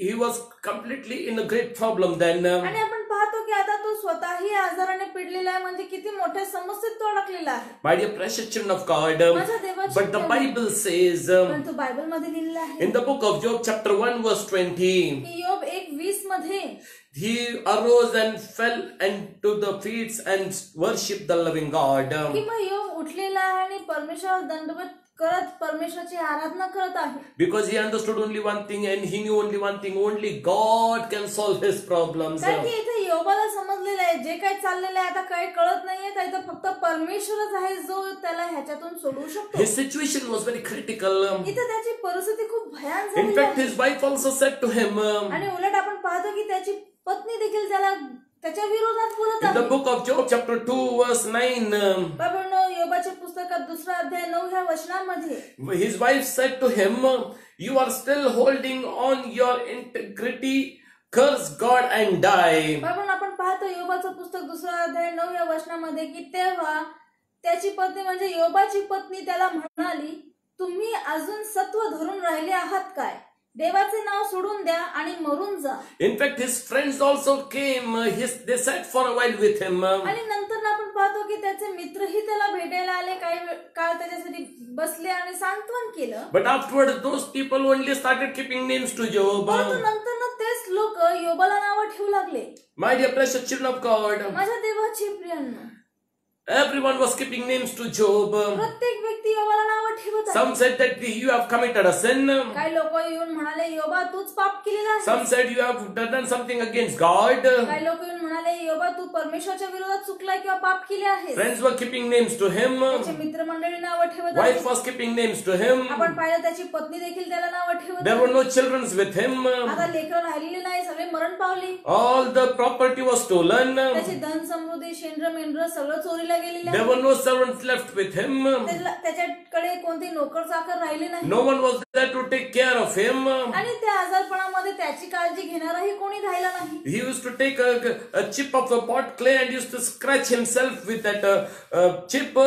he was completely in a great problem then. आणि आपण पाहतो की आता तो स्वतःही आजाराने पिडलेला आहे. म्हणजे किती मोठ्या समस्येत तो अडकलेला आहे. My dear precious children of God. माझ्या देवाचे But the Bible says परंतु बायबल मध्ये लिहिलेलं आहे in the book of Job chapter 1 verse 20. की योब 1:20 मध्ये He arose and fell to the feet and worshipped the living God. की मग योब उठलेला आहे आणि परमेश्वरावर दंडवत करत परमेश्वराची आराधना करत आहे. Because he understood only one thing and he knew only one thing. Only God can solve his problems. कारण की इथे योबाला समजलेलं आहे जे काही चाललेलं आहे आता काही कळत नाहीये. तर इथं फक्त परमेश्वरच आहे जो त्याला ह्याच्यातून सोडवू शकतो. His situation was very critical. इथे त्याची परिस्थिती खूप भयान In झालेली fact, आहे. his wife also said to him आणि उलट आपण पाहतो की त्याची पत्नी देखील त्याच्या विरोधात बोलत in the आहे. book of Job chapter 2 verse 9. बाबांनो, योबाच्या पुस्तकात 2 अध्याय 9 वचनामध्ये His wife said to him, "You are still holding on your integrity. Curse God and die." बाबांनो, आपण पाहतो योबाचं पुस्तक 2 अध्याय 9 वचनामध्ये की तेव्हा त्याची पत्नी म्हणजे योबाची पत्नी त्याला म्हणाली, तुम्ही अजून सत्व धरून राहिले आहात काय? देवाचे नाव सोडून द्या आणि मरून जा. In fact, his friends also came. They sat for a while with him. आणि नंतर आपण पाहतो की त्याचे मित्रही त्याला भेटायला आले. काही काळ त्याच्यासाठी बसले आणि सांत्वन केलं. But afterwards, those people only started keeping names to Job. परंतु नंतर तेच लोक योबाला नाव ठेवू लागले. My dear precious children of God. माझ्या देवाची प्रियांनो, Everyone was keeping names to Job. प्रत्येक व्यक्ती योबाला नाव ठेवत आहे. Some said that you have committed a sin. काही लोक येऊन म्हणाले योबा तूच पाप केलेला आहे. Some said you have done something against God. काही लोक येऊन म्हणाले योबा तू परमेश्वराच्या विरोधात चुकलाय किंवा पाप केले आहे. Friends were keeping names to him. त्याचे मित्रमंडळी नाव ठेवत Wife आहे. was keeping names to him. आपण पाहिलं त्याची पत्नी देखील त्याला नाव ठेवत There were आहे. no children with him. आता लेकरं राहिलेली नाही, सगळे मरण पावली. All the property was stolen. त्याची धन समृद्धी शेंद्र मेंढर सगळं चोरीला गेलेलं There आहे. were no servants left with him. त्याच्याकडे कोणते नोकर चाकर राहिले नाही. No one was there to take care of him. आणि त्या आजारपणामध्ये त्याची काळजी घेणाराही कोणी राहिला नाही. He used to take a chip of the pot clay and used to scratch himself with that chip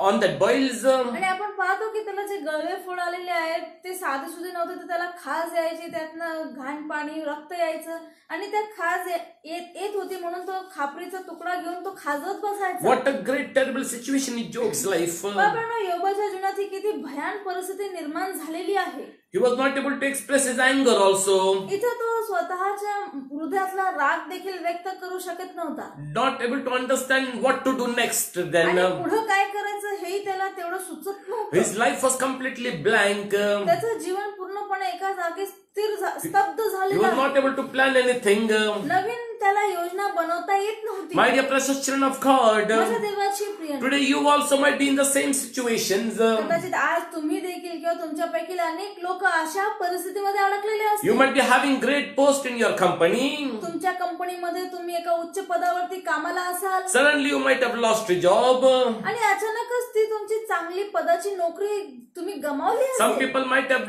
on that boils. आणि आपण पाहतो की त्याला जे गळवे फोड आलेले आहेत ते साधे सुधे नव्हते. तर त्याला खाज यायची, त्यातनं घाण पाणी रक्त यायचं आणि त्या खाज येत होती म्हणून तो खापरीचा तुकडा घेऊन तो खाजत बसायचा. What a great terrible situation in Job's life. पण योबाच्या जीवनात ही किती भयान परिस्थिती निर्माण झालेली आहे. He was not able to express his anger also. इथं तो स्वतःच्या हृदयातला राग देखील व्यक्त करू शकत नव्हता. Not able to understand what to do next then. आणि पुढे काय करायचं हेही त्याला तेवढं सुचत नव्हतं. His life was completely blank. त्याचं जीवन पूर्णपणे एका जागी स्तब्ध He झालेलं was आहे. not able to plan anything. नवीन त्याला योजना बनवता येत नव्हती. My dear precious children of God, माझ्या देवाची प्रिय, today you also might be in the same situations. कदाचित आज तुम्ही देखील किंवा तुमच्यापैकी अनेक लोक अशा परिस्थितीमध्ये अडकलेले You असतील. might be having great post in your company. तुमच्या कंपनीमध्ये तुम्ही एका उच्च पदावरती कामाला असाल Suddenly you might have lost a job. आणि अचानकच ती तुमची चांगली पदाची नोकरी तुम्ही गमावली Some असेल. people might have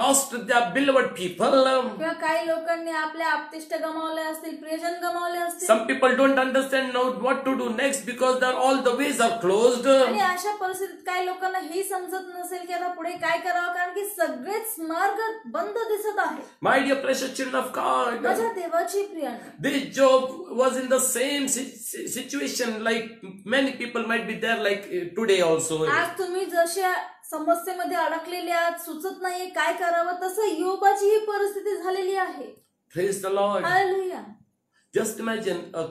lost their beloved people. किंवा काही लोकांनी आपल्या आप्तेष्ट गमावले असतील, प्रियजन गमावले असतील. Some people don't understand now what to do next because all the ways are closed. आणि अशा परिस्थितीत काही लोकांना हे समजत नसेल की आता पुढे काय करावं, कारण की सगळेच मार्ग बंद दिसत आहे. My dear precious children of God, माझ्या देवाची प्रियाने, this Job was in the same situation like many people might be there like today also. आज तुम्ही जशा समस्येमध्ये अडकलेले आहात, सुचत नाहीये काय करावं, तसं योबाची ही परिस्थिती झालेली आहे. Praise the Lord. Hallelujah. Just imagine a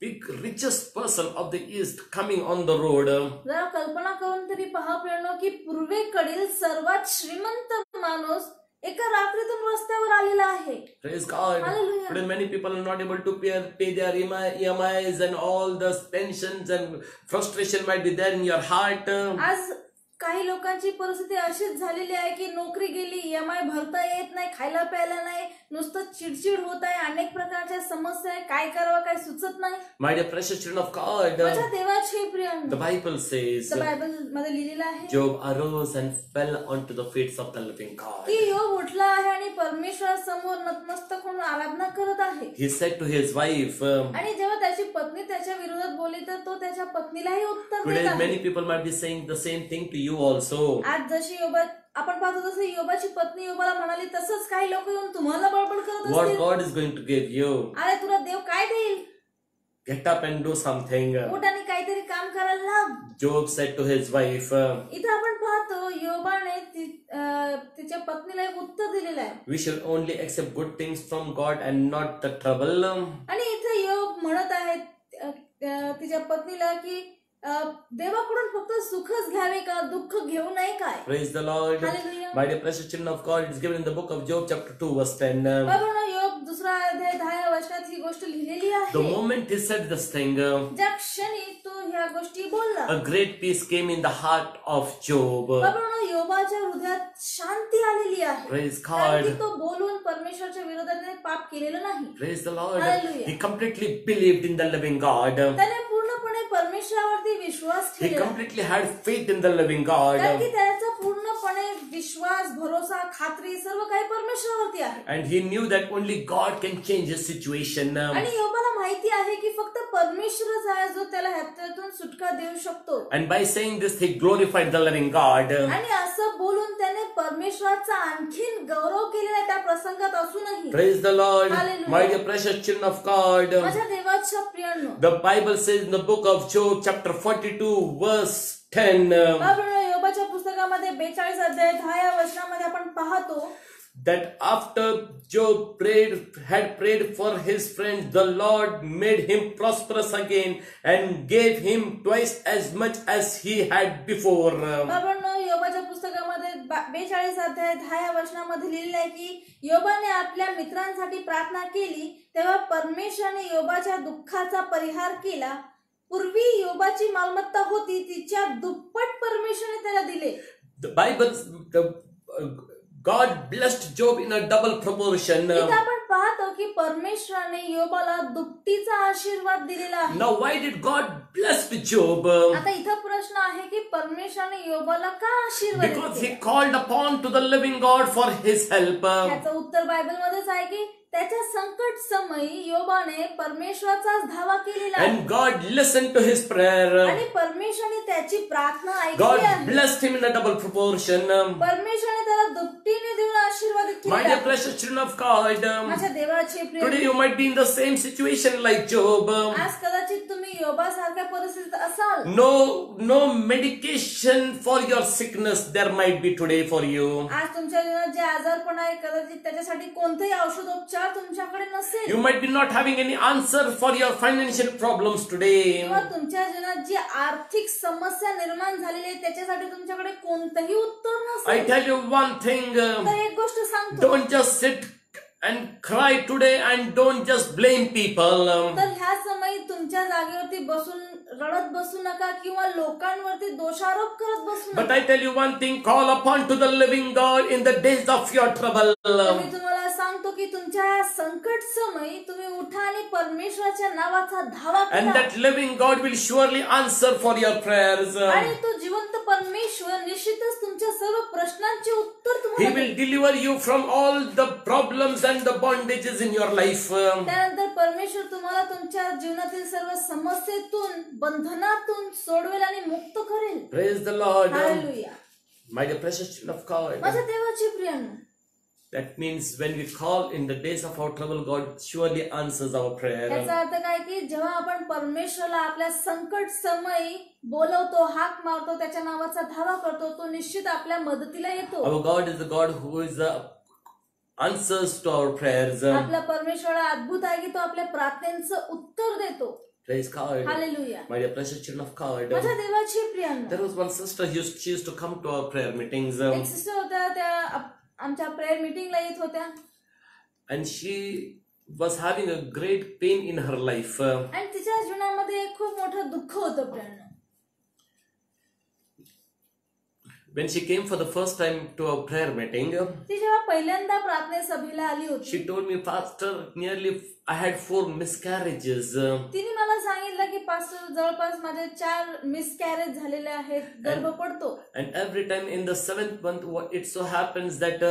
big richest person of the east coming on the road. जरा कल्पना करून तरी पहा प्रियानो की पूर्वेकडील सर्वात श्रीमंत माणूस एका रात्रीतून रस्त्यावर आलेला आहे. Praise God. Hallelujah. Today many people are not able to pay their EMIs and all the tensions and frustration might be there in your heart. आज काही लोकांची परिस्थिती अशीच झालेली आहे की नोकरी गेली, EMI भरता येत नाही, खायला प्यायला नाही, नुसतं चिडचिड होत आहे, अनेक प्रकारच्या समस्या आहे, काय करावं काय सुचत नाही. My dear precious children of God, माझ्या देवाची प्रियानो, the Bible says बायबल मध्ये लिहिलेलं आहे Job arose and fell onto the feet of the living God. की योग उठला आहे आणि परमेश्वरासमोर नतमस्तक होऊन आराधना करत आहे. He said to his wife, आणि जेव्हा त्याची पत्नी त्याच्या विरोधात बोलली तर तो त्याच्या पत्नीलाही उत्तर देत today आहे. many people might be saying the same thing to you also. आज जशी आपण पाहतो तसं योबाची पत्नी योबाला म्हणाली, तसंच काही लोक येऊन तुम्हाला बळबळ करत What असतील. God is going to give you. अरे तुला देव काय देईल, Get up and do something. उठ आणि काहीतरी काम करायला लाग. Job said to his wife, इथं आपण पाहतो योबाने तिच्या पत्नीला एक उत्तर दिलेलं आहे. we shall only accept good things from God and not the trouble. आणि इथं योग म्हणत आहेत तिच्या पत्नीला की देवाकडून फक्त सुखच घ्यावे का, दुःख घेऊ नये काय. Praise the Lord. Hallelujah. My dear precious children of God, it is given in the book of Job chapter 2 verse 10. बाबांनो, योग दुसरा अध्याय 10 वचनात ही गोष्ट लिहिलेली The आहे. moment he said this thing, ज्या क्षणी तो ह्या गोष्टी बोलला, a great peace came in the heart of Job. बाबांनो, योबाच्या हृदयात शांती आलेली आहे. Praise कारण की God. तो बोलून परमेश्वरच्या विरोधात पाप केलेलं नाही. Praise the Lord. Hallelujah. He completely believed in the living God. त्याने पूर्णपणे परमेश्वरावरती विश्वास He ठेवला. completely had faith in the living God. कारण की त्याचा पूर्णपणे विश्वास, भरोसा, खात्री सर्व काही परमेश्वरावरती आहे. And he knew that only God can change his situation. आणि योबाला माहिती आहे की फक्त परमेश्वरच आहे जो त्याला ह्यातून सुटका देऊ शकतो. And by saying this, he glorified the living God. आणि असं बोलून त्याने परमेश्वराचा आणखीन गौरव केलेला त्या प्रसंगात असूनही. Praise the Lord. Hallelujah. My dear precious children of God. माझ्या देवाच्या प्रियांनो, The Bible says in the book of Job chapter 42 verse 10 बाबांनो, योबाच्या पुस्तकामध्ये 42 अध्याय 10 वचनामध्ये आपण पाहतो that after Job had prayed for his friends, the Lord made him prosperous again and gave him twice as much as he had before. बाबांनो, योबाच्या पुस्तकामध्ये 42 अध्याय 10 वचनामध्ये लिहिलेलं आहे की योबाने आपल्या मित्रांसाठी प्रार्थना केली तेव्हा परमेश्वराने योबाच्या दुःखाचा परिहार केला. पूर्वी योबाची मालमत्ता होती तिच्या दुप्पट परमेश्वराने त्याला दिले. The Bible, God blessed Job in a double proportion. इथं आपण पाहतो की परमेश्वराने योबाला दुपटीचा आशीर्वाद दिलेला आहे. Now why did God bless Job? आता इथं प्रश्न आहे की परमेश्वराने योबाला का आशीर्वाद Because he दिले? called upon to the living God for his help. त्याचं उत्तर बायबलमध्येच आहे की त्याच्या संकट समयी योबाने परमेश्वराचाच धावा केलेला आहे. And God listened to his prayer. आणि परमेश्वराने त्याची प्रार्थना God ऐकली आहे. blessed him in a double proportion. परमेश्वराने त्याला दुपटीने देऊन आशीर्वादित My केले dear आहे. precious children of God, माझ्या देवाचे today प्रिय, you might be in the same situation like Job. आज कदाचित तुम्ही योबासारख्या परिस्थितीत असाल. No medication for your sickness there might be today for you. आज तुमच्या जीवनात जे आजारपण आहे कदाचित त्याच्यासाठी कोणतेही औषधोपचार तुमच्याकडे नसेल. You might be not having any answer for your financial problems today. किंवा तुमच्या जीवनात जी आर्थिक समस्या निर्माण झालेली आहे त्याच्यासाठी तुमच्याकडे कोणतंही उत्तर I नसेल. tell you one thing, तर एक गोष्ट सांगतो, don't just sit and cry today and don't just blame people. तर ह्या समयी तुमच्या जागेवरती बसून रडत बसू नका किंवा लोकांवरती दोषारोप करत बसू But नका. I tell you one thing, call upon to the living God in the days of your trouble. मी तुम्हाला सांगतो की तुमच्या संकट समयी तुम्ही उठा आणि परमेश्वराच्या नावाचा धावा And करा. that living God will surely answer for your prayers. आणि तो जिवंत परमेश्वर निश्चितच तुमच्या सर्व प्रश्नांचे उत्तर He तुम्हाला will देईल. deliver you from all the problems and the bondages in your life. त्यानंतर परमेश्वर तुम्हाला तुमच्या जीवनातील सर्व समस्येतून बंधनातून सोडवेल आणि मुक्त करेल. Praise the Lord. Hallelujah. My dear precious children of God. माझ्या देवाची प्रियांनो, That means when we call in the days of our trouble, God surely answers our prayer. याचा अर्थ काय की जेव्हा आपण परमेश्वराला आपल्या संकट समयी बोलवतो, हाक मारतो, त्याच्या नावाचा धावा करतो, तो निश्चित आपल्या मदतीला येतो. Our God is the God who is answers to our prayers. आपला परमेश्वर अद्भुत आहे की तो आपल्या प्रार्थनेचं उत्तर देतो. Praise God. Hallelujah. My dear precious children of God. माझ्या देवाची प्रियांनो, There was one sister she used to come to our prayer meetings. एक सिस्टर होत्या, त्या आमच्या प्रेयर मीटिंगला येत होत्या And she was having a great pain in her life. आणि तिच्या जीवनामध्ये एक खूप मोठं दुःख होतं प्रियांनो. When she came for the first time to our prayer meeting, ती जेव्हा पहिल्यांदा प्रार्थने सभेला आली होती, she told me, Pastor, nearly I had 4 miscarriages. तिने मला सांगितलं की पास्टर जवळपास माझे 4 मिसकॅरेज झालेले आहेत, गर्भ पडतो. And every time in the 7th month, it so happens that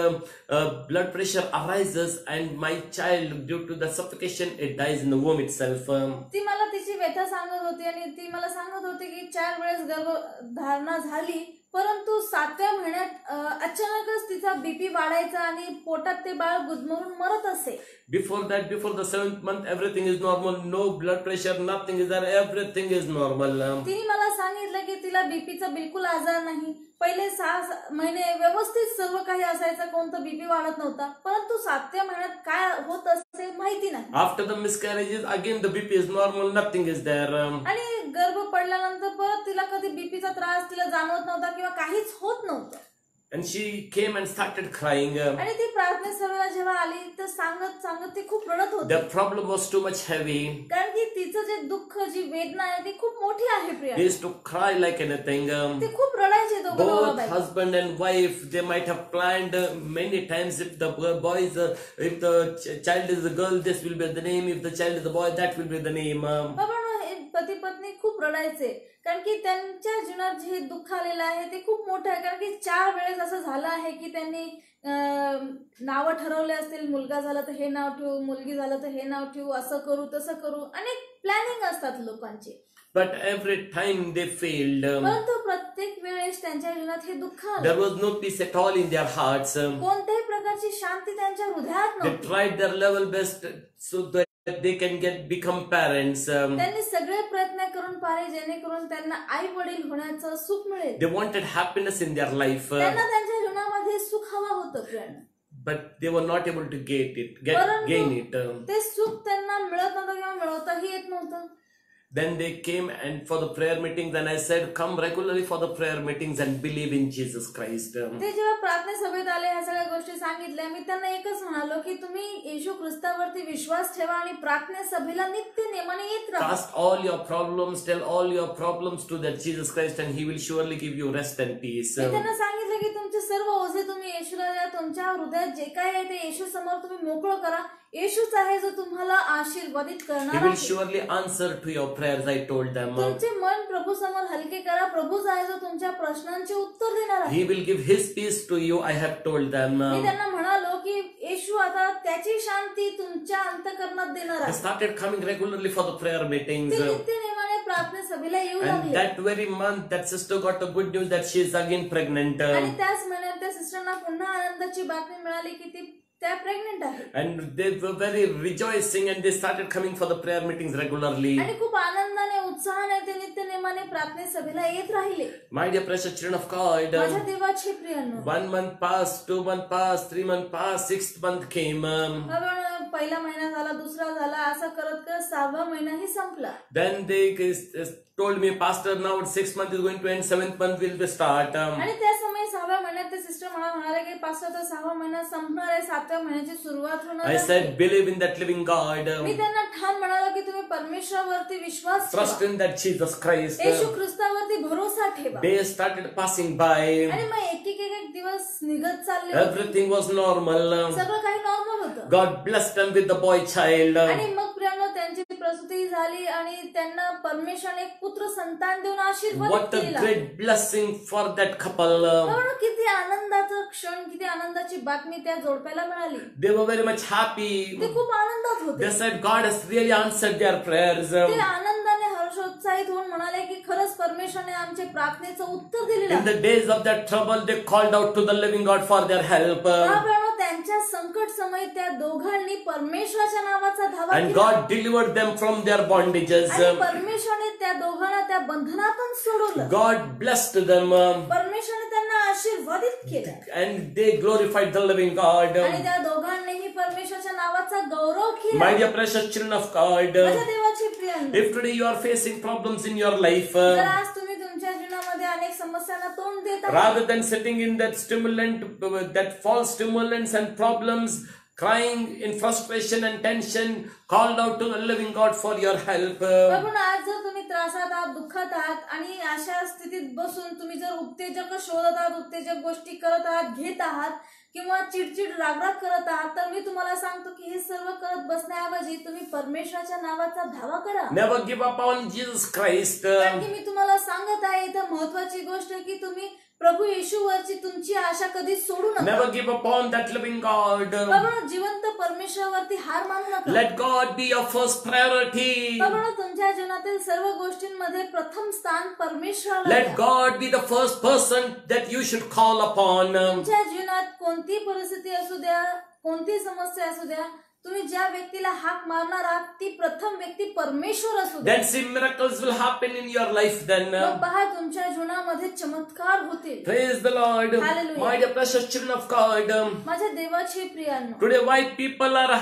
blood pressure arises and my child, due to the suffocation, it dies in the womb itself. ती मला तिची व्यथा सांगत होती आणि ती मला सांगत होती की 4 वेळेस गर्भधारणा झाली, परंतु 7व्या महिन्यात अचानकच तिचा बीपी वाढायचा आणि पोटात ते बाळ गुदमरून मरत असे. Before the 7th month, everything is normal. No blood pressure, nothing is there. Everything is normal. तिने मला सांगितलं की तिला बीपीचा बिलकुल आजार नाही. पहिले 6 महिने व्यवस्थित सर्व काही असायचं, कोणतं बीपी वाढत नव्हता, परंतु 7व्या महिन्यात काय होत असे माहिती नाही. After the miscarriages, again the BP is normal. Nothing is there. आणि गर्भ पडल्यानंतर परत तिला कधी बीपीचा त्रास तिला जाणवत नव्हता किंवा काहीच होत नव्हतं. And she came and started crying. आणि ती प्रार्थना सभेला जेव्हा आली तर सांगत ती खूप रडत होती. The problem was too much heavy. कारण की तिचं जे दुःख, जी वेदना आहे ती खूप मोठी आहे Priya. They used to cry like anything. ते खूप रडायचे दोघं Both नवरा-बायको. husband and wife, they might have planned many times, if the boys, if the child is a girl, this will be the name. If the child is a boy, that will be the name. पण पती पत्नी खूप रडायचे, कारण की त्यांच्या जीवनात जे दुःख आलेलं आहे ते खूप मोठं आहे. कारण की 4 वेळेस असं झालं आहे की त्यांनी नावं ठरवले असतील, मुलगा झाला तर हे नाव ठेवू, मुलगी झालं तर हे नाव ठेवू, असं करू तसं करू, अनेक प्लॅनिंग असतात लोकांचे. But every time they failed. परंतु प्रत्येक वेळेस त्यांच्या जीवनात हे दुःख आलं. There was no peace at all in their hearts. कोणत्याही प्रकारची शांती त्यांच्या हृदयात They नव्हती. tried their level best so that they can become parents. त्यांनी सगळे प्रयत्न करून पाहिले जेणेकरून त्यांना आई वडील होण्याचं सुख मिळेल. They wanted happiness in their life. त्यांना त्यांच्या जीवनामध्ये सुख हवं होतं प्रियांनो. But they were not able to gain it. ते सुख त्यांना मिळत नव्हतं किंवा मिळवताही येत नव्हतं. Then they came and for the prayer meetings, and I said, come regularly for the prayer meetings and believe in Jesus Christ. ते जेव्हा प्रार्थना सभेत आले, ह्या सगळ्या गोष्टी सांगितल्या, मी त्यांना एकच म्हणालो की तुम्ही येशू ख्रिस्तावरती विश्वास ठेवा आणि प्रार्थना सभेला नित्य नेमाने येत राहा. Cast all your problems, tell all your problems to that Jesus Christ, and He will surely give you rest and peace. मी त्यांना सांगितलं की तुमचे सर्व ओझे तुम्ही येशूला द्या, तुमच्या हृदयात जे काय आहे ते येशू समोर तुम्ही मोकळं करा. येशूच आहे जो तुम्हाला आशीर्वादित He करणार will आहे. surely answer to your prayers, I told them. तुमचे मन प्रभू समोर हलके करा. प्रभूच आहे जो तुमच्या प्रश्नांचे उत्तर देणार आहे. He will give His peace to you, I have told them. मी त्यांना म्हणालो की येशू आता त्याची शांती तुमच्या अंतःकरणात देणार They आहे. started coming regularly for the prayer meetings. ते नित्य नेमाने प्रार्थना सभेला येऊ And लागले. that very month, that sister got a good news that she is again pregnant. आणि त्याच महिन्यात त्या सिस्टरना पुन्हा आनंदाची बातमी मिळाली की ती त्या प्रेग्नेंट आहे. And they were very rejoicing and they started coming for the prayer meetings regularly. आणि खूप आनंदाने उत्साहाने ते नित्य नेमाने प्रार्थना सभेला येत राहिले. My dear precious children of God, माझ्या देवाची प्रियांनो, 1 month passed, 2 months passed, 3 months passed, 6th month came. आपण पहिला महिना झाला, दुसरा झाला, असं करत करत 6वा महिनाही संपला. Then they told me, Pastor, now 6th month is going to end, 7th month will be start. आणि त्या समयी 6व्या महिन्यात ते सिस्टर मला म्हणाले की पास्टर तर 6वा महिना संपणार आहे, 7व्या महिन्याची सुरुवात होणार I आहे. said, believe in that living God. मी त्यांना ठाम म्हणालो की तुम्ही परमेश्वरावरती विश्वास Trust ठेवा, in that Jesus Christ. येशू ख्रिस्तावरती भरोसा ठेवा. Days started passing by. आणि मग एक दिवस निघत चालले होते. Everything was normal. सगळं काही नॉर्मल होतं. God blessed them with the boy child. आणि मग प्रियांनो त्यांची प्रसूती झाली आणि त्यांना परमेश्वराने एक पुत्र संतान देऊन आशीर्वाद What a केला. great blessing for that couple. म्हणून किती आनंदाचं क्षण, किती आनंदाची बातमी त्या जोडप्याला मिळाली. They were very much happy. ते खूप आनंदात होते. They said God has really answered their prayers. ते आनंदाने हर्षोत्साहित होऊन म्हणाले की खरंच परमेश्वराने आमचे प्रार्थनेचं उत्तर दिलेलं In आहे. the days of their trouble, they called out to the living God for their help. त्यांच्या संकट समयी त्या दोघांनी परमेश्वराच्या नावाचा धावा And केला. God delivered them from their bondages. आणि परमेश्वराने त्या दोघांना त्या बंधनातून सोडवलं. God blessed them. परमेश्वराने त्यांना आशीर्वादित केलं. And they glorified the living God. आणि त्या दोघांनीही परमेश्वराच्या नावाचा गौरव केला. My dear precious children of God, माझ्या देवाची प्रियांनो, if today you are facing problems in your life, जर आज तुम्ही तुमच्या जीवनामध्ये अनेक समस्यांना तोंड देत आहात, rather than sitting in that stimulant, that false stimulants and problems, crying in frustration and tension, called out to the living God for your help. पण आज जर तुम्ही त्रासात आहात, दुःखात आहात आणि अशा स्थितीत बसून तुम्ही जर उत्तेजक शोधत आहात, उत्तेजक गोष्टी करत आहात, घेत आहात किंवा चिडचिड रागराग करत आहात, तर मी तुम्हाला सांगतो की हे सर्व करत बसण्याऐवजी तुम्ही परमेश्वराच्या नावाचा धावा करा. Never give up on Jesus Christ. कारण की मी तुम्हाला सांगत आहे इथं महत्वाची गोष्ट आहे की तुम्ही प्रभू येशूवरची तुमची आशा कधीच सोडू नका. Never give up on that living God. बाबांनो, जिवंत परमेश्वरावरती हार मानू नका. Let God be your first priority. बाबांनो, तुमच्या जीवनातील सर्व गोष्टींमध्ये प्रथम स्थान परमेश्वराला Let द्या. God be the first person that you should call upon. तुमच्या जीवनात कोणती परिस्थिती असू द्या, कोणती समस्या असू द्या, तुम्ही ज्या व्यक्तीला हाक मारणार आहात ती प्रथम व्यक्ती परमेश्वर असू द्या. Then see miracles will happen in your life then. मग पहा तुमच्या जीवनामध्ये चमत्कार होतील. Praise the Lord. Hallelujah. My dear precious children of God. माझ्या देवाचे प्रियांनो, Today why people are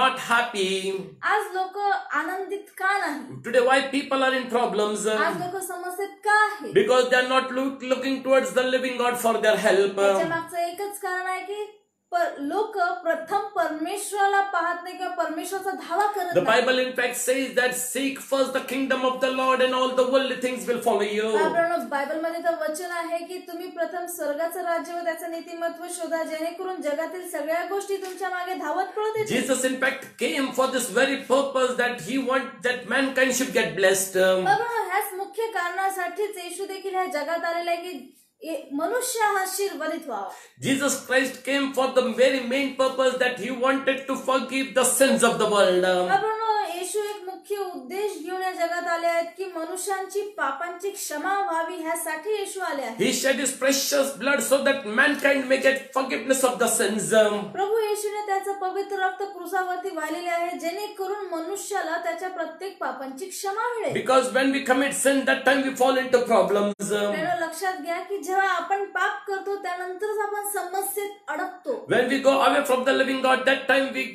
not happy? आज लोक आनंदित का नाही? Today why people are in problems? आज लोक समस्येत का आहे? Because they are not looking towards the living God for their help. त्याच्या मागचं एकच कारण आहे की लोक प्रथम परमेश्वराला पाहत नाही किंवा परमेश्वराचा धावा करत The नाही. Bible in fact says that seek first the kingdom of the Lord and all the worldly things will follow you. बायबलमध्ये तर वचन आहे की तुम्ही प्रथम स्वर्गाचं राज्य व त्याचं नीतिमत्व शोधा, जेणेकरून जगातील सगळ्या गोष्टी तुमच्या मागे धावत पळत येतील. Jesus in fact came for this very purpose, that he want that mankind should get blessed. ह्याच मुख्य कारणासाठीच येशू देखील ह्या जगात आलेला आहे की मनुष्य हा आशीर्वादित व्हावा. Jesus Christ came for the very main purpose, that he wanted to forgive the sins of the world. येशू एक मुख्य उद्देश घेऊन या जगात आले आहेत की मनुष्यांची पापांची क्षमा व्हावी, ह्यासाठी येशू आले आहेत. He shed his precious blood so that mankind may get forgiveness of the sins. प्रभू येशूने त्याचं पवित्र रक्त क्रूसावरती वाहिलेले आहे, जेणेकरून मनुष्याला त्याच्या प्रत्येक पापांची क्षमा मिळेल. Because when we commit sin, that time we fall into problems. लक्षात घ्या की जेव्हा आपण पाप करतो त्यानंतरच आपण समस्येत अडकतो. When we go away from the living God, that time we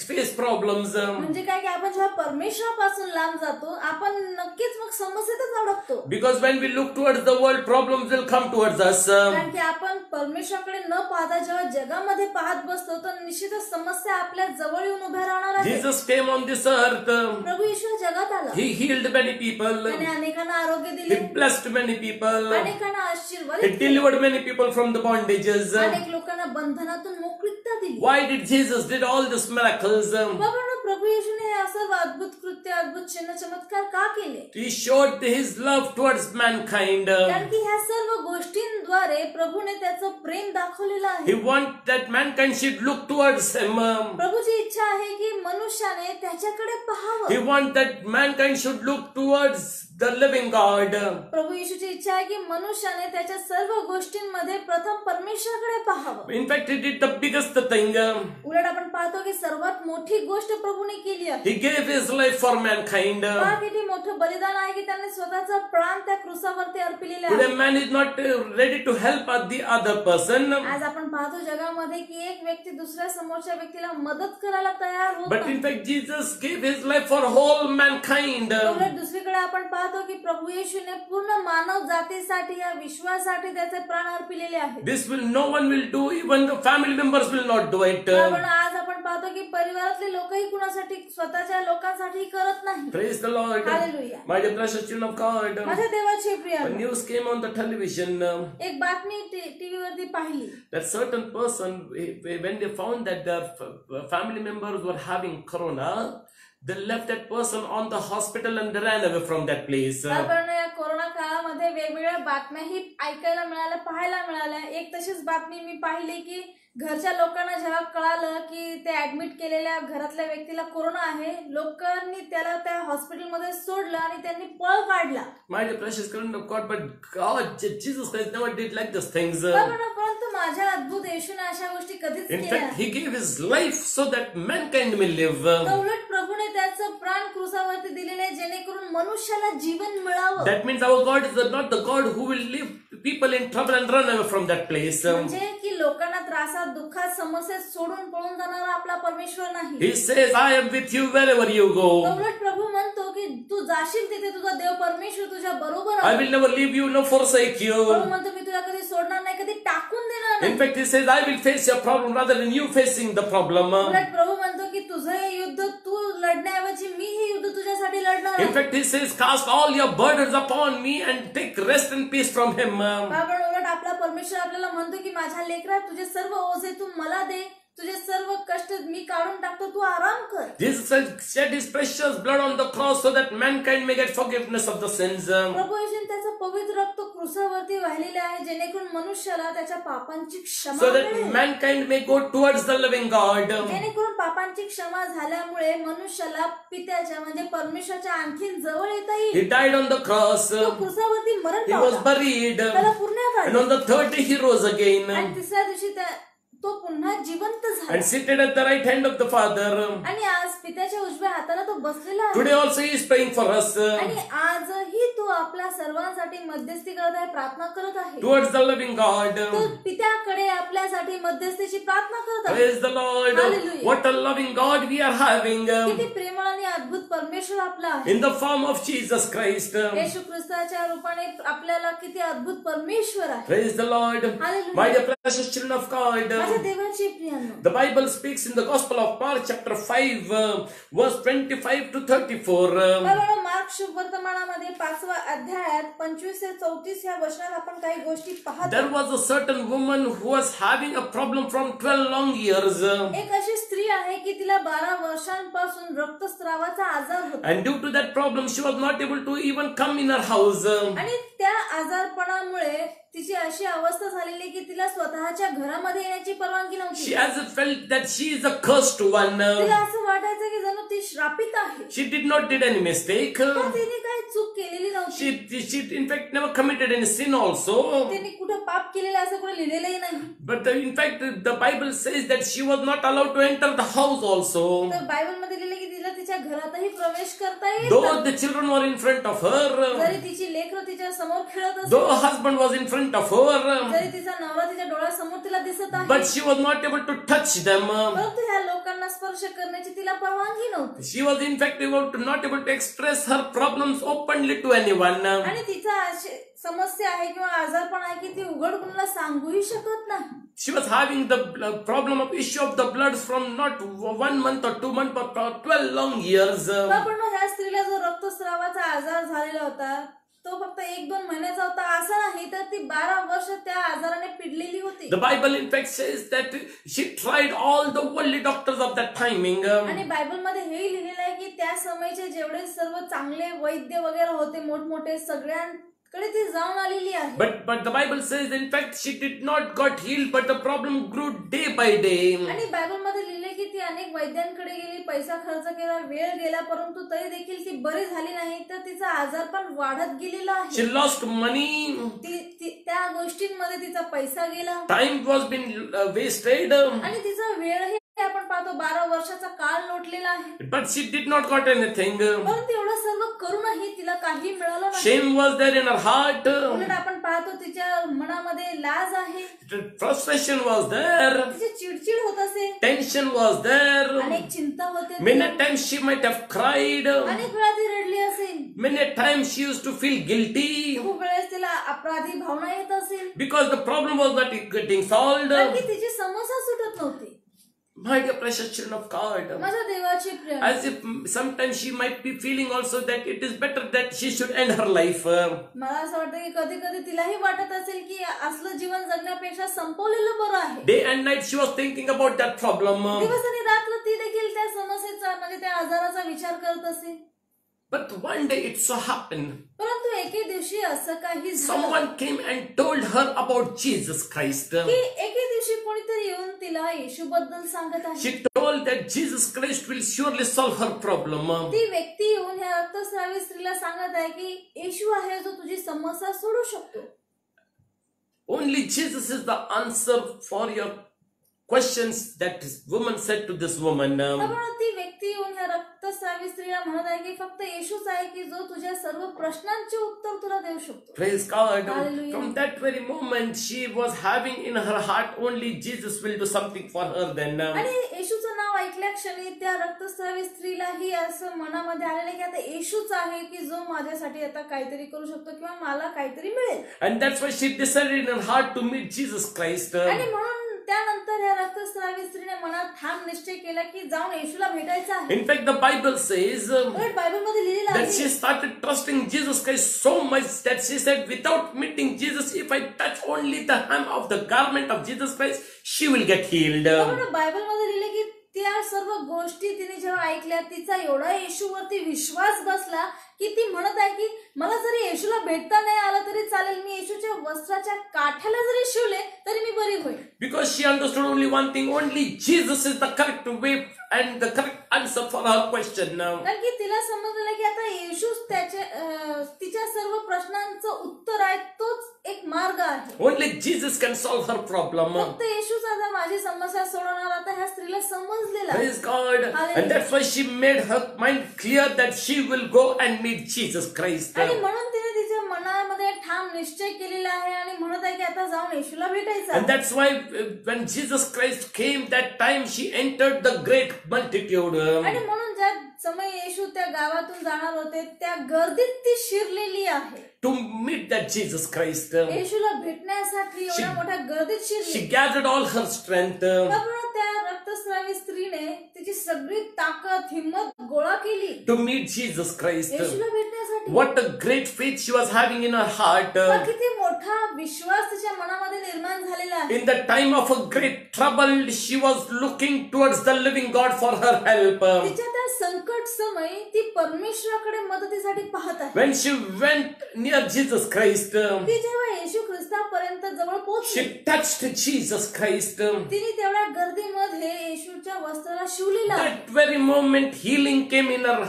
face problems. म्हणजे काय की आपण जेव्हा परमेश्वरापासून लांब जातो, आपण नक्कीच मग समस्येतच अडकतो. Because when we look towards the world, problems will come towards us. कारण की आपण परमेश्वराकडे न पाहता जेव्हा जगामध्ये पाहत बसतो, तर निश्चितच समस्या आपल्या जवळ येऊन उभ्या राहणार आहे. Jesus came on this earth. प्रभू येशू जगात आला. He healed many people. त्याने अनेकांना आरोग्य दिले, He blessed many people. अनेकांना He आशीर्वादित केले, delivered many people from the bondages. अनेक लोकांना बंधनातून मोकळीकता दिली. Why did Jesus did all these miracles? बाबांनो, प्रभू येशूने हे असं अद्भुत कृत्य, अद्भुत चिन्ह चमत्कार का केले? He showed his love towards mankind. कारण की ह्या सर्व गोष्टींद्वारे प्रभूने त्याचं प्रेम दाखवलेलं आहे. He want that mankind should look towards him. प्रभूची इच्छा आहे की मनुष्याने त्याच्याकडे पाहावं. He want that mankind should look towards the living God. प्रभू येशूची इच्छा आहे की मनुष्याने त्याच्या सर्व गोष्टींमध्ये प्रथम परमेश्वराकडे पाहावं. In fact, he did the biggest thing. उलट आपण पाहतो की सर्वात मोठी गोष्ट प्रभूने केली आहे. He gave his life for mankind. पहा किती मोठी मोठं बलिदान आहे की त्यांनी स्वतःचा प्राण त्या क्रुसावरती अर्पिलेले Today आहे. man is not ready to help the other person. आज आपण पाहतो जगामध्ये की एक व्यक्ती दुसऱ्या समोरच्या व्यक्तीला मदत करायला तयार होत But नाही. in fact Jesus gave his life for whole mankind. उलट दुसरीकडे आपण पाहतो की प्रभू येशूने पूर्ण मानव जातीसाठी या विश्वासाठी त्याचे प्राण अर्पिलेले आहेत. This will no one will do, even the family members will not do it. पण आज आपण पाहतो की परिवारातले लोकही कुणासाठी स्वतःच्या लोकांसाठी करत नाही. Praise the Lord. Hallelujah. My dear precious children of God. माझ्या देवाचे प्रिय A news came on the television एक बातमी टीव्ही वरती पाहिली that certain person, when they found that their family members were having corona, they left that person on the hospital and they ran away from that place. कारण या corona काळामध्ये वेगवेगळ्या बातम्याही ऐकायला मिळाल्या, पाहायला मिळाल्या. एक तशीच बातमी मी पाहिली की घरच्या लोकांना जेव्हा कळालं की ते ऍडमिट केलेल्या घरातल्या व्यक्तीला कोरोना आहे, लोकांनी त्याला त्या हॉस्पिटलमध्ये सोडलं आणि त्यांनी पळ काढला. My dear precious children of God, but God, Jesus Christ never did like these things. परंतु माझ्या अद्भुत येशूने अशा गोष्टी कधीच In केल्या fact, He gave His life so that mankind may live. तर उलट प्रभूने त्याचं प्राण क्रूसावरती दिलेले जेणेकरून मनुष्याला जीवन मिळावं. That means our God is not the God who will leave people in trouble and run away from that place. म्हणजे की लोकांना त्रासात, दुःखात, समस्येत सोडून पळून जाणारा आपला परमेश्वर नाही. He says, I am with you wherever you go. उलट प्रभू म्हणतो की तू जाशील तिथे तुझा देव परमेश्वर तुझ्या बरोबर I आहे. will never leave you, nor forsake you. प्रभू म्हणतो मी तुला कधी सोडणार नाही, कधी टाकून देणार नाही. In fact, He says, I will face your problem rather than you facing the problem. उलट प्रभू म्हणतो की तुझं हे युद्ध तू लढण्याऐवजी मी हे युद्ध तुझ्यासाठी लढणार In आहे. fact, He says, cast all your burdens upon me and take rest and peace from Him. कारण उलट आपला परमेश्वर आपल्याला म्हणतो की माझ्या लेकरा तुझे सर्व ओझे तू मला दे, तुझे सर्व कष्ट मी काढून टाकतो, तू आराम कर. Jesus shed His precious blood on the cross so that mankind may get forgiveness of the sins. प्रभू येशूने त्याचं पवित्र रक्त क्रूसावरती वाहिलेले आहे जेणेकरून मनुष्याला त्याच्या पापांची क्षमा So that मिळेल. mankind may go towards the living God. जेणेकरून पापांची क्षमा झाल्यामुळे मनुष्याला पित्याच्या म्हणजे परमेश्वराच्या आणखीन जवळ येता येईल. He died on the cross. तो क्रूसावरती मरण He was पावला, buried. त्याला पुरण्यात And आले on the third day He rose again. आणि तिसऱ्या दिवशी तो पुन्हा जिवंत झाला And seated at the right hand of the Father. आणि आज पित्याच्या उजव्या हाताला तो बसलेला आहे. Today also He is praying for us. आणि आजही तो आपल्या सर्वांसाठी मध्यस्थी करत आहे, प्रार्थना करत आहे. Towards the living God. तो पित्याकडे आपल्यासाठी मध्यस्थीची प्रार्थना करत आहे. Praise the Lord. Hallelujah. What a loving God we are having. किती प्रेमळ आणि अद्भुत परमेश्वर आपला आहे. In the form of Jesus Christ. येशू ख्रिस्ताच्या रूपाने आपल्याला किती अद्भुत परमेश्वर आहे. Praise the Lord. Hallelujah. My dear precious children of God. माझ्या देवाची प्रियांनो, The Bible speaks in the Gospel of Mark chapter 5 verse 25 to 34. बाबांनो, मार्क शुभ वर्तमानामध्ये 5व्या अध्यायात 25 ते 34 या वचनात आपण काही गोष्टी पाहतो. There was a certain woman who was having a problem from 12 long years. एक अशी स्त्री आहे की तिला 12 वर्षांपासून रक्तस्रावाचा आजार होता And due to that problem she was not able to even come in her house. आणि त्या आजारपणामुळे तिची अशी अवस्था झालेली की तिला स्वतःच्या घरामध्ये येण्याची परवानगी नव्हती. She has felt that she is a cursed one. तिला असं वाटायचं की जणू ती श्रापित आहे. She did not did any mistake. पण तिने काही चूक केलेली नव्हती. She in fact never committed any sin also. तिने कुठं पाप केलेलं असं कुठे लिहिलेलंही नाही. But in fact the Bible says that she was not allowed to enter the house also. तर बायबलमध्ये लिहिलं की तिला तिच्या घरातही प्रवेश करता Though येईल. the children were in front of her. जरी तिची लेकरं तिच्या समोर खेळत Though असेल, her husband was in front of her. जरी तिचा नवरा तिच्या डोळ्यासमोर तिला दिसत आहे, But she was not able to touch them. परंतु ह्या लोकांना स्पर्श करण्याची तिला परवानगी नव्हती. She was in fact not able to express her problems openly to anyone. आणि तिचा अशी समस्या आहे किंवा आजारपण आहे की ती उघड कुणाला सांगूही शकत नाही. She was having the problem of issue of the bloods from not 1 month or 2 months but for 12 long years. पण ह्या स्त्रीला जो रक्तस्रावाचा आजार झालेला होता तो फक्त 1-2 महिन्याचा होता असं नाही, तर ती 12 वर्ष त्या आजाराने पिडलेली होती. The Bible in fact says that she tried all the worldly doctors of that timing. आणि बायबलमध्ये हेही लिहिलेलं आहे की त्या समयचे जेवढे सर्व चांगले वैद्य वगैरे होते मोठमोठे सगळ्यांकडे ती जाऊन आलेली आहे. But the Bible says in fact she did not got healed but the problem grew day by day. आणि बायबलमध्ये लिहिले की ती अनेक वैद्यांकडे गेली, पैसा खर्च केला, वेळ गेला, परंतु तरी देखील ती बरी झाली नाही, तर तिचा आजारपण वाढत गेलेला आहे. She lost money. त्या गोष्टींमध्ये तिचा पैसा गेला, Time was been wasted. आणि तिचा वेळही आपण पाहतो 12 वर्षाचा काळ लोटलेला आहे. But she did not got anything. परंतु एवढं सर्व करूनही तिला काही मिळालं नाही. Shame was there in her heart. उलट आपण पाहतो तिच्या मनामध्ये लाज आहे, Frustration was there. तिची चिडचिड होत असे, Tension was there. अनेक चिंता होते, Many times she might have cried. अनेक वेळा ती रडली असेल, Many times she used to feel guilty खूप वेळेस तिला अपराधी भावना येत असेल, because the problem was not getting solved. कारण की तिची समस्या सुटत नव्हती. My dear precious children of God, माझ्या देवाची प्रिय, as if sometimes she might be feeling also that it is better that she should end her life. मला असं वाटतं की कधी कधी तिलाही वाटत असेल की असलं जीवन जगण्यापेक्षा संपवलेलं बरं आहे. Day and night she was thinking about that problem. दिवस आणि रात्र ती देखील त्या समस्येचा म्हणजे त्या आजाराचा विचार करत असे. But one day it so happened, परंतु एके दिवशी असं काही झालं someone came and told her about Jesus Christ. की एके दिवशी कोणीतरी येऊन तिला येशूबद्दल सांगत आहे. She told that Jesus Christ will surely solve her problem. ती व्यक्ती येऊन ह्या रक्तस्रावी स्त्रीला सांगत आहे की येशू आहे जो तुझी समस्या सोडू शकतो. Only Jesus is the answer for your questions, that this woman said to this woman. त्यामुळे ती व्यक्ती येऊन ह्या रक्तस्रावी स्त्रीला म्हणत आहे की फक्त येशूच आहे की जो तुझ्या सर्व प्रश्नांचे उत्तर तुला देऊ शकतो. Praise God. Hallelujah. From that very moment she was having in her heart only Jesus will do something for her then. आणि येशूचं नाव ऐकल्या क्षणी त्या रक्तस्रावी स्त्रीलाही असं मनामध्ये आलेलं की आता येशूच आहे की जो माझ्यासाठी आता काहीतरी करू शकतो किंवा मला काहीतरी मिळेल. And that's why she decided in her heart to meet Jesus Christ. आणि म्हणून त्यानंतर या रक्तस्रावी स्त्रीने मनात ठाम निश्चय केला की जाऊन येशूला भेटायचं आहे. In fact, the Bible says उलट बायबलमध्ये लिहिलेलं that आहे she started trusting Jesus Christ so much that she said, without meeting Jesus, if I touch only the hem of the garment of Jesus Christ, she will get healed. त्यामुळे बायबलमध्ये लिहिले की त्या सर्व गोष्टी तिने जेव्हा ऐकल्या तिचा एवढा येशूवरती विश्वास बसला की ती म्हणत आहे की मला जरी येशूला भेटता नाही आलं तरी चालेल, मी येशूच्या वस्त्राच्या काठ्याला जरी शिवले तरी मी बरी होईल. Because she understood only one thing, only Jesus is the correct way and the correct answer for her question now. कारण की तिला समजलं की आता येशूच तिच्या सर्व प्रश्नांचं उत्तर आहे, तोच एक मार्ग आहे. Only Jesus can solve her problem. फक्त येशूच आता माझी समस्या सोडवणार. आता ह्या स्त्रीला समजलेलं आहे. Praise God. Hallelujah. And that's why she made her mind clear that she will go and meet Jesus Christ. आणि म्हणून तिने तिच्या मनामध्ये ठाम निश्चय केलेला आहे आणि म्हणत आहे की आता जाऊन येशूला भेटायचं And आहे. that's why when Jesus Christ came, that time she entered the great multitude. आणि म्हणून ज्या समय येशू त्या गावातून जाणार होते त्या गर्दीत ती शिरलेली आहे. To meet that Jesus Christ. येशूला भेटण्यासाठी एवढ्या मोठ्या गर्दीत She शिरली. gathered all her strength. त्यामुळे त्या रक्तस्रावी स्त्रीने तिची सगळी ताकद हिंमत गोळा केली To meet Jesus Christ. येशूला भेटण्यासाठी. What a great faith she was having in her heart. किती मोठा विश्वास तिच्या मनामध्ये निर्माण झालेला आहे. In the time of a great trouble, she was looking towards the living God for her help. तिच्या त्या संकट समय ती परमेश्वराकडे मदतीसाठी पाहत आहे. When she went near Jesus Christ, ती जेव्हा येशू ख्रिस्तापर्यंत जवळ पोहोचली she touched Jesus Christ. तिने तेवढ्या गर्दीमध्ये येशूच्या वस्त्राला शिवलेला. That very moment, healing came in her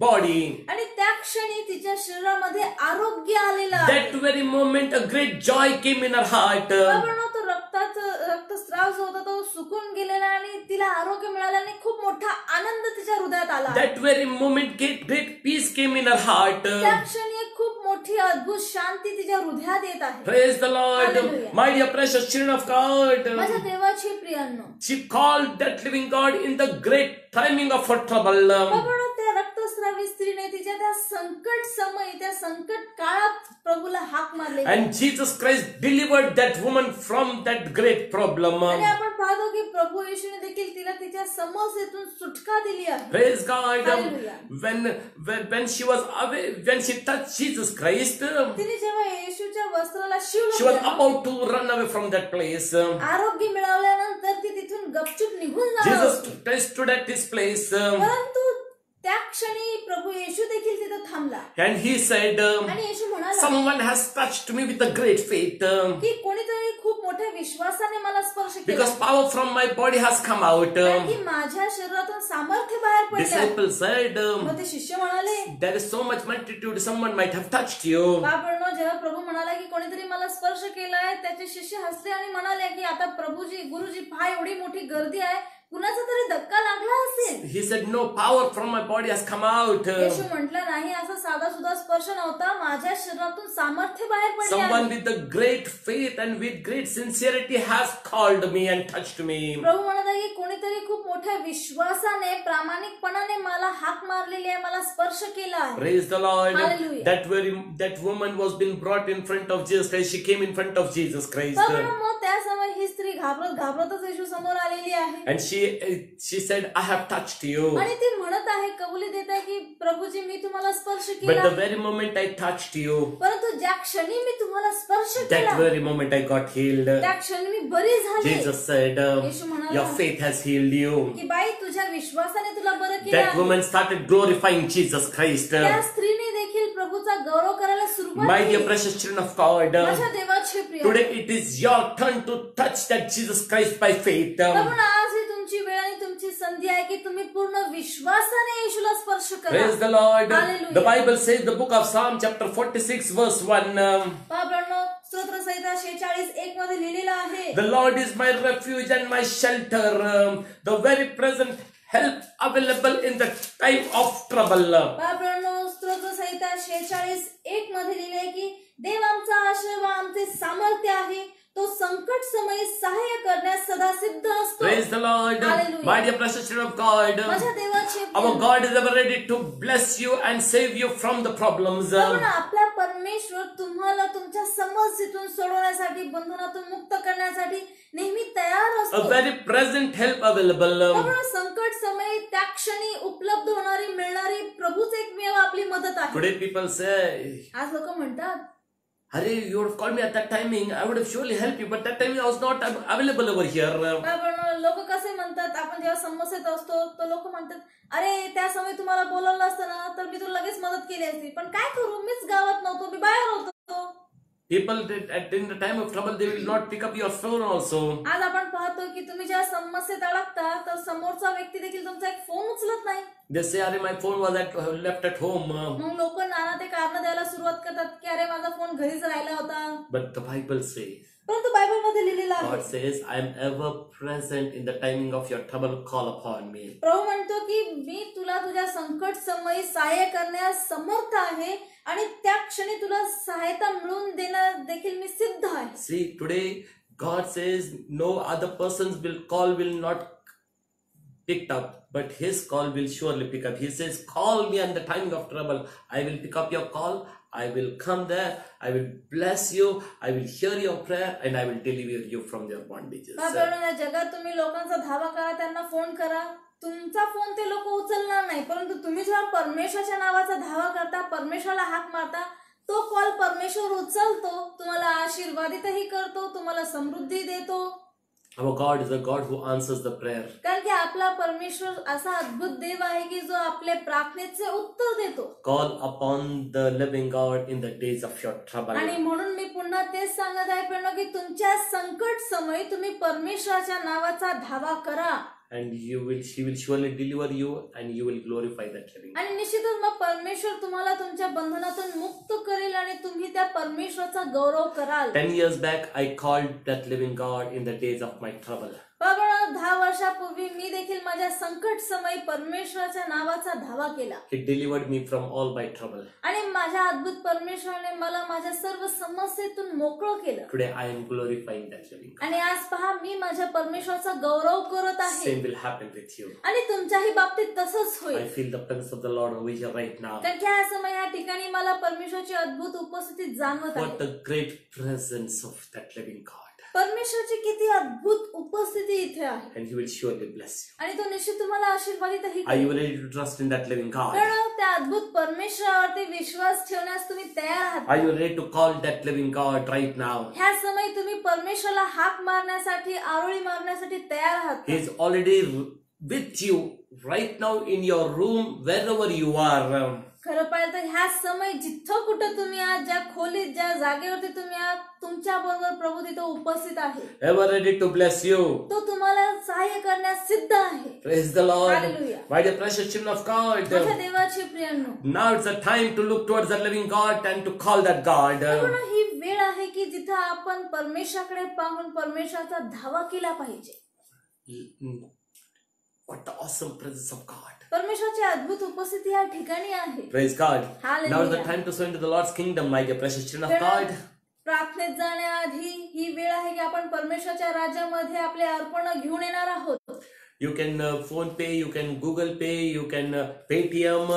body. आणि त्या क्षणी तिच्या शरीरामध्ये आरोग्य आलेलं आहे. That very moment, a great joy came in her heart. कारण तो रक्तस्राव जो होता तो सुकून गेलेला आणि तिला आरोग्य मिळालं आणि खूप मोठा आनंद तिच्या हृदयात आला. That very moment, great peace came in her heart. त्या क्षणी एक खूप मोठी अद्भुत शांती तिच्या हृदयात येत आहे. Praise the Lord. Hallelujah. My dear precious children of God. माझ्या देवाची प्रियांनो, She called that living God in the great timing of her trouble. बाबा त्या रक्तस्रावी स्त्रीने तिच्या त्या संकट समय त्या संकट काळात प्रभूला हाक मारले. And Jesus Christ delivered that woman from that great problem. आणि आपण पाहतो की प्रभू येशूने देखील तिला तिच्या समस्येतून सुटका दिली आहे. Praise God. Hallelujah. When she was away, when she touched Jesus Christ, तिने जेव्हा येशूच्या वस्त्राला she was शिवलं about to run away from that place. आरोग्य मिळवल्यानंतर ती तिथून गपचूप निघून जाणार Jesus होती. Christ stood at his place. परंतु त्या क्षणी प्रभू येशू देखील तिथं थांबला And he said, आणि येशू म्हणाला someone has touched me with a great faith. की कोणीतरी खूप मोठ्या विश्वासाने मला स्पर्श केला. Because power from my body has come out. कारण की माझ्या शरीरातून सामर्थ्य बाहेर पडले. Disciples said, मग ते शिष्य म्हणाले, there is so much multitude, someone might have touched you. बापणो, जेव्हा प्रभू म्हणाला की कोणीतरी मला स्पर्श केलाय, त्याचे शिष्य हसले आणि म्हणाले की आता प्रभूजी गुरुजी पहा एवढी मोठी गर्दी आहे, कुणाचा तरी धक्का लागला असेल. He said, no power from my body has come out. येशू म्हटलं नाही, असा साधा सुद्धा स्पर्श नव्हता, माझ्या शरीरातून सामर्थ्य बाहेर पडले Someone आहे. with a great faith and with great sincerity has called me and touched me. प्रभू म्हणत आहे की कोणीतरी खूप मोठ्या विश्वासाने प्रामाणिकपणाने मला हाक मारलेली आहे, मला स्पर्श केला आहे. Praise the Lord. Hallelujah. That woman was being brought in front of Jesus Christ. She came in front of Jesus Christ. मग त्या समय ही स्त्री घाबरतच येशू समोर आलेली आहे. And she said, I have touched you. आणि ती म्हणत आहे, कबुली देत आहे की प्रभूजी मी तुम्हाला स्पर्श But केला. the very moment I touched you, परंतु ज्या क्षणी मी तुम्हाला स्पर्श that केला, very moment I got healed. त्या क्षणी मी बरी झाले. Jesus said, येशू म्हणाला your faith has healed you. की बाई तुझ्या विश्वासाने तुला बरं केलं That आहे. woman started glorifying Jesus Christ. त्या स्त्रीने देखील प्रभूचा गौरव करायला सुरुवात My dear केली. precious children of God, माझ्या देवाचे प्रिय, today it is your turn to touch that Jesus Christ by faith. प्रभू आज ही तुमची वेळ आणि तुमची संधी आहे की तुम्ही पूर्ण विश्वासाने येशूला स्पर्श करा. Praise the Lord. Hallelujah. The Bible says, the book of Psalm chapter 46 verse 1. स्तोत्र संहिता 46:1 मध्ये लिहिलेलं आहे, The Lord is my refuge and my shelter, the very present help available in the time of trouble. स्तोत्र संहिता 46:1 मध्ये लिहिले आहे की देव आमचा आश्रय व आमचे सामर्थ्य आहे, तो संकट समयी सहाय्य करण्यास सदा सिद्ध असतो. Praise the Lord. Hallelujah. My dear precious children of God, माझ्या देवाचे our God is ever ready to bless you and save you from the problems. आपला परमेश्वर तुम्हाला तुमच्या समस्येतून सोडवण्यासाठी, बंधनातून मुक्त करण्यासाठी नेहमी तयार A असतो. very present help available. संकट समयी त्या क्षणी उपलब्ध होणारी, मिळणारी प्रभूच एकमेव आपली मदत आहे. Today people say, आज लोक म्हणतात, Hare, you would have called me at that timing. I would have surely helped you, but that time I was not available over here. लोक कसे म्हणतात, आपण जेव्हा समस्येत असतो तर लोक म्हणतात, अरे त्या समय तुम्हाला बोलवलं असतं ना तर मी तुला लगेच मदत केली असती, पण काय करू, मीच गावात नव्हतो, मी बाहेर होतो. People in the time of trouble, they will not pick up your phone also. आज आपण पाहतो की तुम्ही जेव्हा समस्येत अडकता तर समोरचा व्यक्ती देखील तुमचा एक फोन उचलत नाही. They say, Are, my phone was left at home. मग लोक नाना ते कारण द्यायला सुरुवात करतात की अरे माझा फोन घरीच राहिला होता. But the Bible says, परंतु बायबल मध्ये लिहिलेलं God आहे, says, I am ever present in the timing of your trouble. Call upon me. प्रभू म्हणतो की मी तुला तुझ्या संकट समयी सहाय्य करण्यास समर्थ आहे आणि त्या क्षणी तुला सहायता मिळवून देणं देखील मी सिद्ध आहे. See, today God says, no other person's call will not picked up, but his call will surely pick up. He says, call me in the timing of trouble. I will pick up your call. I will come there. I will bless you. I will hear your prayer and I will deliver you from your bondages. या जगात तुम्ही लोकांचा धावा करा, त्यांना phone करा, तुमचा phone ते लोक उचलणार नाही, परंतु तुम्ही जेव्हा परमेश्वराच्या नावाचा धावा करता, परमेश्वराला हाक मारता, तो कॉल परमेश्वर उचलतो, तुम्हाला आशीर्वादितही करतो, तुम्हाला समृद्धी देतो. Our God is a God who answers the prayer. कारण की आपला परमेश्वर असा अद्भुत देव आहे की जो आपले प्रार्थनेचे उत्तर देतो. Call upon the living God in the days of your trouble. आणि म्हणून मी पुन्हा तेच सांगत आहे पण की तुमच्या संकट समयी तुम्ही परमेश्वराच्या नावाचा धावा करा. And she will surely deliver you and you will glorify that living God. आणि निश्चितच मग परमेश्वर तुम्हाला तुमच्या बंधनातून मुक्त करेल आणि तुम्ही त्या परमेश्वराचा गौरव कराल. 10 years back, I called that living God in the days of my trouble. बाबा 10 वर्षापूर्वी मी देखील माझ्या संकट समयी परमेश्वराच्या नावाचा धावा केला. He delivered me from all my trouble. आणि माझ्या अद्भुत परमेश्वराने मला माझ्या सर्व समस्येतून मोकळं केलं. Today I am glorifying that living God. आणि आज पहा मी माझ्या परमेश्वराचा गौरव करत आहे. Same will happen with you. आणि तुमच्याही बाबतीत तसंच होईल. I feel the presence of the Lord over here right now. कारण की या समय या ठिकाणी मला परमेश्वराची अद्भुत उपस्थिती जाणवत What आहे. a great presence of that living God. परमेश्वराची किती अद्भुत उपस्थिती इथे आहे. And He will surely bless you. आणि तो निश्चित तुम्हाला आशीर्वादितही Are you करेल. ready to trust in that living God? कारण त्या अद्भुत परमेश्वरावरती विश्वास ठेवण्यास तुम्ही तयार आहात. Are you ready to call that living God right now? ह्या समय तुम्ही परमेश्वराला हाक मारण्यासाठी, आरोळी मारण्यासाठी तयार आहात. He is already with you right now in your room, wherever you are. खरं पाहिलं तर ह्या समय जिथं कुठं तुम्ही आहात, ज्या खोलीत, ज्या जागेवरती तुम्ही आहात, तुमच्या बरोबर प्रभू तिथं उपस्थित आहे. Ever ready to bless you. तो तुम्हाला सहाय्य करण्यास सिद्ध आहे. Praise the Lord. Hallelujah. My dear precious children of God. माझ्या देवाचे प्रियांनो, Now it's a time to look towards the living God and to call that God. म्हणून ही वेळ आहे की जिथं आपण परमेश्वराकडे पाहून परमेश्वराचा धावा केला पाहिजे. What the awesome presence of God. परमेश्वराची अद्भुत उपस्थिती या ठिकाणी आहे. Praise God. Hallelujah. Now is the time to sow into the Lord's kingdom, my dear precious children of God. प्रार्थनेत जाण्याआधी ही वेळ आहे की आपण परमेश्वराच्या राज्यामध्ये आपले अर्पण घेऊन येणार आहोत. You can phone pay, you can Google pay, you can Paytm.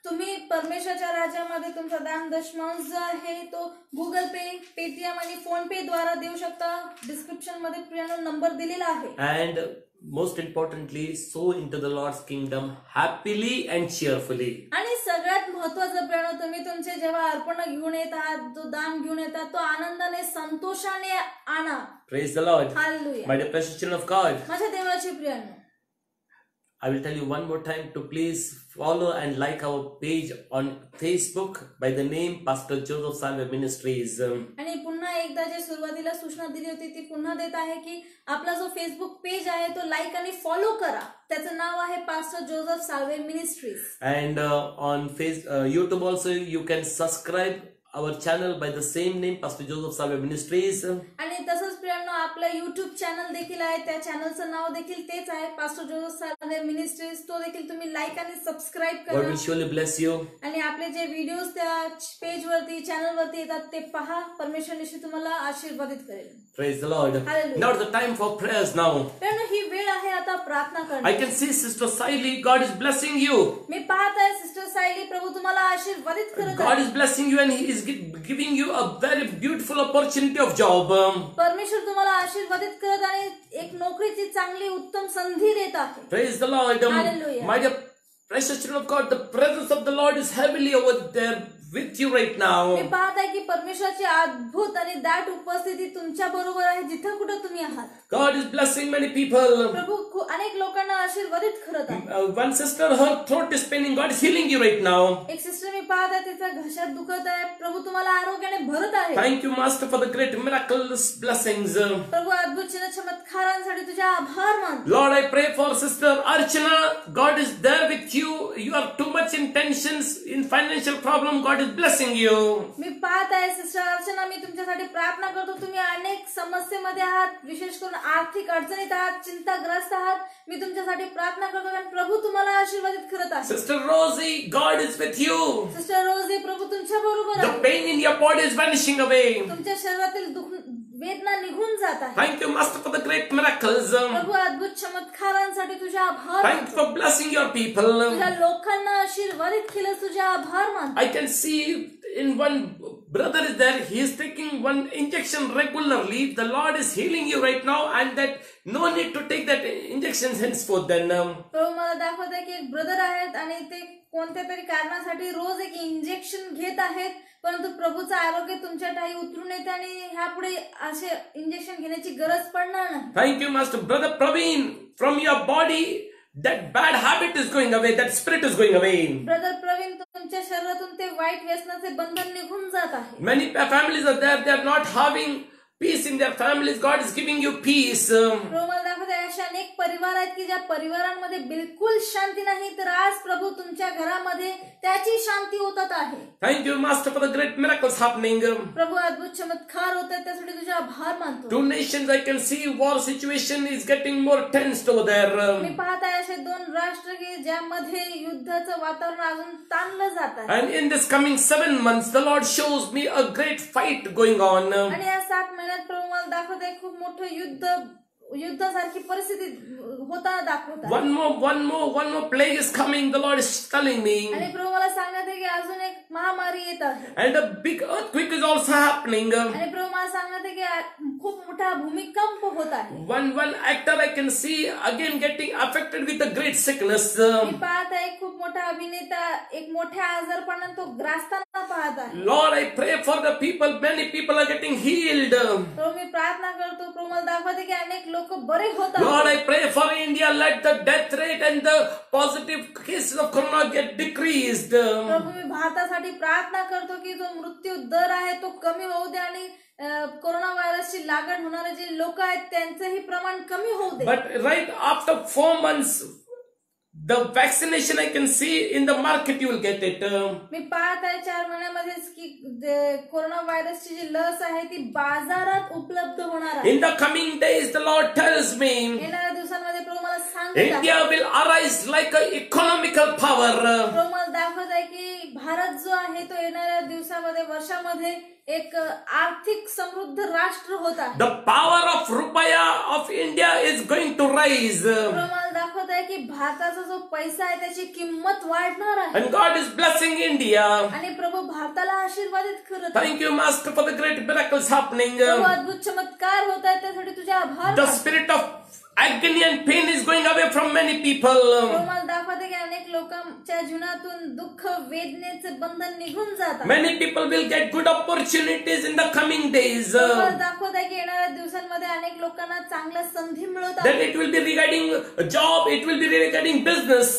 तुम्ही परमेश्वराच्या राज्यामध्ये तुमचा दान दशमांश जो आहे तो गुगल पे, पेटीएम आणि फोन पे द्वारा देऊ शकता. डिस्क्रिप्शन मध्ये प्रियानो नंबर दिलेला आहे. And most importantly, sow into the Lord's kingdom happily and cheerfully. आणि सगळ्यात महत्त्वाचं प्रियानो, तुम्ही तुमचे जेव्हा अर्पण घेऊन येत आहात, जो दान घेऊन येतात, तो आनंदाने संतोषाने आणा. Praise the Lord. Hallelujah. My dear precious children of God. माझ्या देवाची प्रियानो, I will tell you one more time to please follow and like our page on Facebook by the name Pastor Joseph Salve Ministries. आणि पुन्हा एकदा जे सुरुवातीला सूचना दिली होती ती पुन्हा देत आहे की आपला जो फेसबुक पेज आहे तो लाईक आणि फॉलो करा. त्याचं नाव आहे pastor Joseph Salve ministries. And on YouTube also you can subscribe our channel by the same name Pastor Joseph Salve Ministries. आणि तसंच प्रियांनो, आपलं YouTube चॅनल देखील आहे, त्या चॅनलचं नाव देखील तेच आहे, पास्टर जोसेफ साल्वे मिनिस्ट्रीज. तो देखील तुम्ही लाईक आणि सबस्क्राईब God करा. will surely bless you. आणि आपले जे व्हिडिओज त्या पेज वरती, चॅनल वरती येतात ते पहा. परमेश्वर निश्चित तुम्हाला आशीर्वादित करेल. Praise the Lord. Hallelujah. Now the time for prayers now. प्रियांनो, ही वेळ आहे आता प्रार्थना I करण्याची. can see Sister Saili, God is blessing you. मी पाहत आहे सिस्टर सायली, प्रभू तुम्हाला आशीर्वादित करत God आहे. is blessing you and He is giving you a very beautiful opportunity of job. परमेश्वर तुम्हाला आशीर्वादित करत आणि एक नोकरीची चांगली उत्तम संधी देत आहे. Praise the Lord. Hallelujah. My dear precious children of God, the presence of the Lord is heavily over there with you right me now. पाहत आहे की परमेश्वराची अद्भुत आणि दाट उपस्थिती तुमच्या बरोबर आहे जिथं कुठं तुम्ही आहात. God is blessing many people. प्रभू अनेक लोकांना आशीर्वादित करत आहे. One sister, her throat is paining. God is healing you right now. एक सिस्टर मी पाहत आहे, तिचा घशात दुखत आहे. प्रभू तुम्हाला आरोग्याने भरत आहे. Thank you, Master, for the great miraculous blessings. प्रभू अद्भुत चमत्कारांसाठी तुझे आभार मानतो. Lord, I pray for Sister Archana. God is there with you. You are too much in tensions, in financial problem. God is blessing you. मी पाहत आहे sister Archana, मी तुमच्यासाठी प्रार्थना करतो. तुम्ही अनेक समस्येमध्ये आहात, विशेष करून आर्थिक अडचणीत आहात, चिंताग्रस्त आहात. मी तुमच्यासाठी प्रार्थना करतो कारण प्रभू तुम्हाला आशीर्वादित करत आहे. Sister Rosie, God is with you. Sister रोजी, प्रभू तुमच्या बरोबर The आहे. pain in your body is vanishing away. तुमच्या शरीरातील वेदना निघून जात आहे. Thank you, Master, for the great miracles. प्रभू अद्भुत चमत्कारांसाठी तुझे आभार Thank you मानतो. for blessing your people. तुझ्या लोकांना आशीर्वादित केलं, तुझे आभार मानतो. I can see in one brother is there. He is taking one injection regularly. The Lord is healing you right now, and that no need to take that injection henceforth. Then प्रभू मला दाखवत आहे की एक brother आहेत आणि ते कोणत्या तरी कारणासाठी रोज एक इंजेक्शन घेत आहेत, परंतु प्रभूचं आरोग्य तुमच्या ठाई उतरून येते आणि ह्यापुढे असे इंजेक्शन घेण्याची गरज पडणार नाही. thank you, Master. Brother Praveen, from your body, that bad habit is going away. That spirit is going away. Brother Praveen, तुमच्या शरीरातून ते वाईट व्यसनाचे बंधन निघून जात आहे. Many families are there. They are not having peace in their families. God is giving you peace. प्रभू मला दाखवत आहे अशा अनेक परिवार आहेत की ज्या परिवारांमध्ये बिलकुल शांती नाही, तर आज प्रभू तुमच्या घरामध्ये त्याची शांती होतात आहे. Thank you, Master, for the great miracles happening. प्रभू अद्भुत चमत्कार होत आहेत, त्यासाठी तुझे आभार मानतो. Two nations, I can see war situation is getting more tensed over there. मी पाहत आहे असे दोन राष्ट्र की ज्यामध्ये युद्धाचं वातावरण अजून ताणलं जात आहे. And in this coming 7 months, the Lord shows me a great fight going on. आणि या 7 महिन्यात प्रभू मला दाखवत आहे खूप मोठं युद्धासारखी परिस्थिती होताना दाखवत आहे. One more plague is coming. The Lord is telling me. आणि प्रभू मला सांगत आहे की अजून एक महामारी येत आहे. And a big earthquake is also happening. आणि प्रभू मला सांगत आहे की खूप मोठा भूमिकंप होत आहे. One actor I can see again getting affected with a great sickness. मी पाहत आहे खूप मोठा अभिनेता एक मोठ्या आजारपणात तो ग्रासताना पाहत आहे. Lord, I pray for the people. Many people are getting healed. प्रभू मी प्रार्थना करतो, प्रभू मला दाखवते की अनेक लोक बरे होत आहेत. Lord, I pray for India. Let the death rate and the positive cases of corona get decreased. प्रभू मी भारतासाठी प्रार्थना करतो की जो मृत्यू दर आहे तो कमी होऊ दे आणि कोरोना व्हायरसची लागण होणारे जे लोक आहेत त्यांचंही प्रमाण कमी होऊ दे. But right after 4 months, The vaccination I can see in the market, you will get it. मी पाहत आहे 4 महिन्यामध्येच की कोरोना व्हायरसची जी लस आहे ती बाजारात उपलब्ध होणार आहे. In the coming days, the Lord tells me, येणाऱ्या दिवसांमध्ये प्रभू मला सांगत आहे, India will arise like an economical power. प्रभू मला दाखवत आहे की भारत जो आहे तो येणाऱ्या दिवसामध्ये वर्षामध्ये एक आर्थिक समृद्ध राष्ट्र होत आहे. The power of Rupaya of India is going to rise. प्रभू मला दाखवत आहे की भारताचा जो पैसा आहे त्याची किंमत वाढणार आहे. And God is blessing India. आणि प्रभू भारताला आशीर्वादित करत आहे. Thank you, Master, for the great miracles happening. प्रभू अद्भुत चमत्कार होत आहेत त्यासाठी तुझे आभार. The spirit of agony and pain is going away from many people. प्रभू मला दाखवत आहे की अनेक लोकांच्या जीवनातून दुःख वेदनेचे बंधन निघून जातात. Many people will get good opportunities in the coming days. प्रभू मला दाखवत आहे की येणाऱ्या दिवसांमध्ये अनेक लोकांना चांगल्या संधी मिळत Then आहेत. it will be regarding a job, it will be regarding business.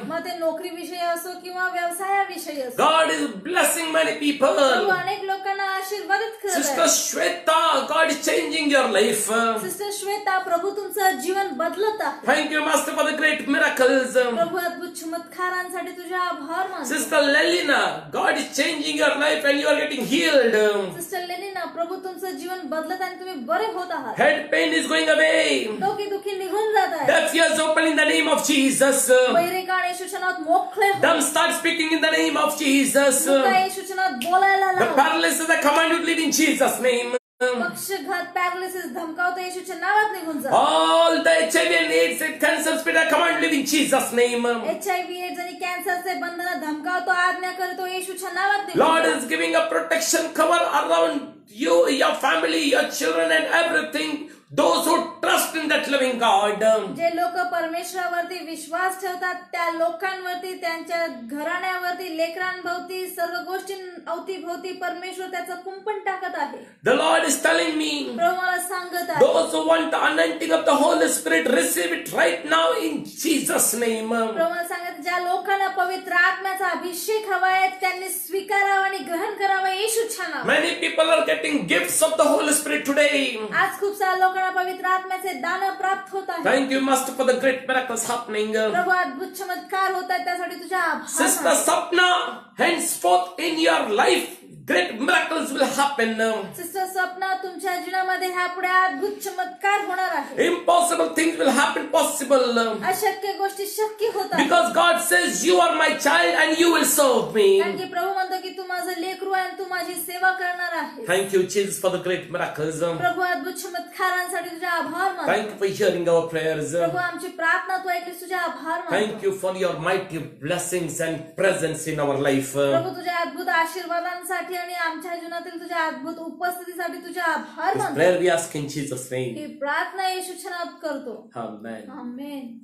मग ते नोकरीविषयी असो किंवा व्यवसायाविषयी असो. God is blessing many Prabhu people. अनेक लोकांना आशीर्वादित करत Sister आहे. Shweta, God is changing your life. Sister Shweta, प्रभू तुमचं जीवन बदलत आहे. Thank you, Master, for the great miracles. प्रभू अद्भुत चमत्कारांसाठी तुझे आभार मानतो. Sister Lelina, God is changing your life and you are getting healed. Sister Lenina, प्रभू तुमचं जीवन बदलत आणि तुम्ही बरे होत आहात. Head pain is going away. डोकेदुखी निघून जात आहे. Deaf ears open in the name of Jesus. बहिरे कान येशूच्या नावात मोकळे हो. Dumb start speaking in the name of Jesus. मुका येशूच्या नावात बोलायला The लाव. paralysis, I command you to live in Jesus' name. पक्षघात पॅरालिसिस धमकावतो येशूच्या नावात निघून जा. All the HIV and AIDS and cancer spirit, I command you to live in Jesus' name. HIV AIDS आणि कॅन्सरचे बंधन धमकावतो, आज्ञा करतो येशूच्या नावात निघून Lord जा. is giving a protection cover around you, your family, your children and everything. Those who trust in that living God. जे लोक परमेश्वरावरती विश्वास ठेवतात त्या लोकांवरती, त्यांच्या घराण्यावरती, लेकरांभोवती, सर्व गोष्टी अवतीभोवती परमेश्वर त्याचं कुंपण टाकत आहे. The Lord is telling me, प्रभू मला सांगत आहे, those who want the anointing of the Holy Spirit, receive it right now in Jesus' name. प्रभू मला सांगत, ज्या लोकांना पवित्र आत्म्याचा अभिषेक हवा आहे त्यांनी स्वीकारावा आणि ग्रहण करावं येशूच्या नावात. Many people are getting gifts of the Holy Spirit today. आज खूप साऱ्या लोकांना पवित्र आत्म्याचे दान प्राप्त होत आहे. Thank you, Master, for the great miracles happening. प्रभू अद्भुत चमत्कार होत आहेत त्यासाठी तुझ्या आभार. Sister Sapna, henceforth in your life, great miracles will happen. Sister Sapna, तुमच्या जीवनामध्ये ह्या पुढे अद्भुत चमत्कार होणार आहे. Impossible things will happen possible. अशक्य गोष्टी शक्य होतात. Because God says, you are my child and you will serve me. कारण की प्रभू म्हणतो की तू माझं लेकरू आहे आणि तू माझी सेवा करणार आहे. Thank you, Jesus, for the great miracles. प्रभू अद्भुत चमत्कारांसाठी तुझे आभार मानतो. Thank you for hearing our prayers. प्रभू आमची प्रार्थना तू ऐकलीस, तुझे आभार मानतो. Thank you for your mighty blessings and presence in our life. प्रभू तुझ्या अद्भुत आशीर्वादांसाठी आणि आमच्या जीवनातील तुझ्या अद्भुत उपस्थितीसाठी तुझे आभार This मानतो. prayer we ask in Jesus' name. ही प्रार्थना येशूच्या नावात करतो. Amen. Amen.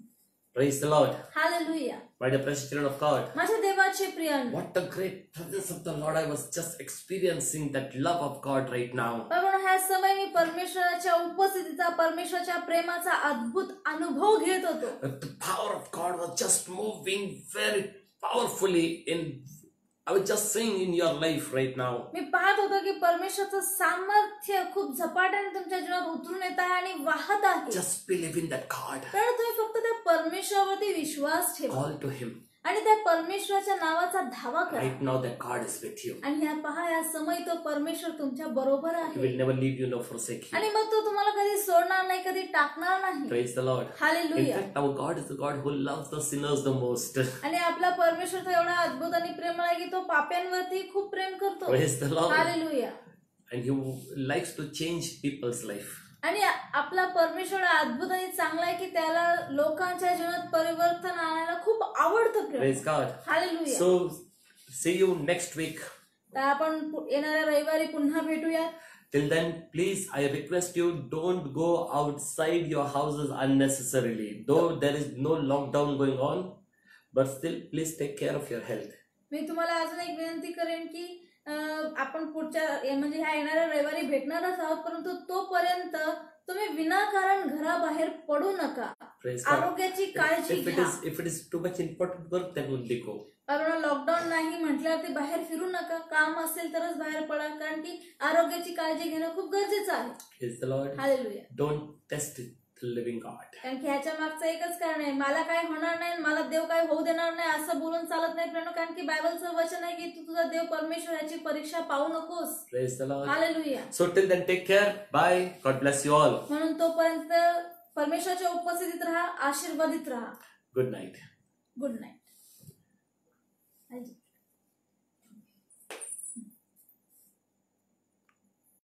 Praise the Lord. Hallelujah. My dear precious children of God. माझ्या देवाचे prion, What a great presence of the Lord. I was just experiencing that love of God right now. पण ह्या समय मी परमेश्वराच्या उपस्थितीचा, परमेश्वराच्या प्रेमाचा अद्भुत अनुभव घेत होतो. The power of God was just moving very powerfully in, I was just saying, in your life right now. मी पाहत होतो की परमेश्वराचं सामर्थ्य खूप झपाट्याने तुमच्या जीवनात उतरून येत आहे आणि वाहत आहे. Just believe in that God. कारण तुम्ही फक्त त्या परमेश्वरावरती विश्वास ठेवा Call to Him. आणि त्या परमेश्वराच्या नावाचा धावा करा. Right now that God is with you. आणि ह्या पहा, या समय तो परमेश्वर तुमच्या बरोबर He आहे will never leave you nor forsake you. आणि मग तो तुम्हाला कधी सोडणार नाही, कधी टाकणार नाही. Praise the Lord. In hallelujah. fact, our God is the God who loves the sinners the most. आणि आपला परमेश्वर तर एवढा अद्भुत आणि प्रेमळ आहे की तो पाप्यांवरती खूप प्रेम करतो. Praise the Lord. Hallelujah. And He likes to change people's life. आणि आपला परमेश्वर अद्भुत आणि चांगला आहे की त्याला लोकांच्या जीवनात परिवर्तन आणायला खूप आवडतं. Praise God. Hallelujah. So, see you next week. तर आपण येणाऱ्या रविवारी पुन्हा भेटूया. Till then, please, I request you, don't go outside your houses unnecessarily. Though there is no lockdown going on, but still, please take care of your health. मी तुम्हाला अजून एक विनंती करेन की आपण पुढच्या म्हणजे ह्या येणाऱ्या रविवारी भेटणारच आहोत, परंतु तोपर्यंत तुम्ही विनाकारण घराबाहेर पडू नका. Praise God. आरोग्याची काळजी घ्या. If it is too much important work, then only go. कारण लॉकडाऊन नाही म्हटल्यावरती बाहेर फिरू नका. काम असेल तरच बाहेर पडा, कारण की आरोग्याची काळजी घेणं खूप गरजेचं आहे. Praise the Lord. Hallelujah. Don't test the living God. कारण की ह्याच्या मागचं एकच कारण आहे, मला काय होणार नाही, मला देव काय होऊ देणार नाही असं बोलून चालत नाही प्रियनो. कारण की बायबलचं वचन आहे की तू तुझा देव परमेश्वर याची परीक्षा पाहू नकोस. Praise the Lord. Hallelujah. So till then, take care. Bye. God bless you all. म्हणून तोपर्यंत परमेश्वराच्या उपस्थितीत राहा, आशीर्वादित राहा. Good night. Good night.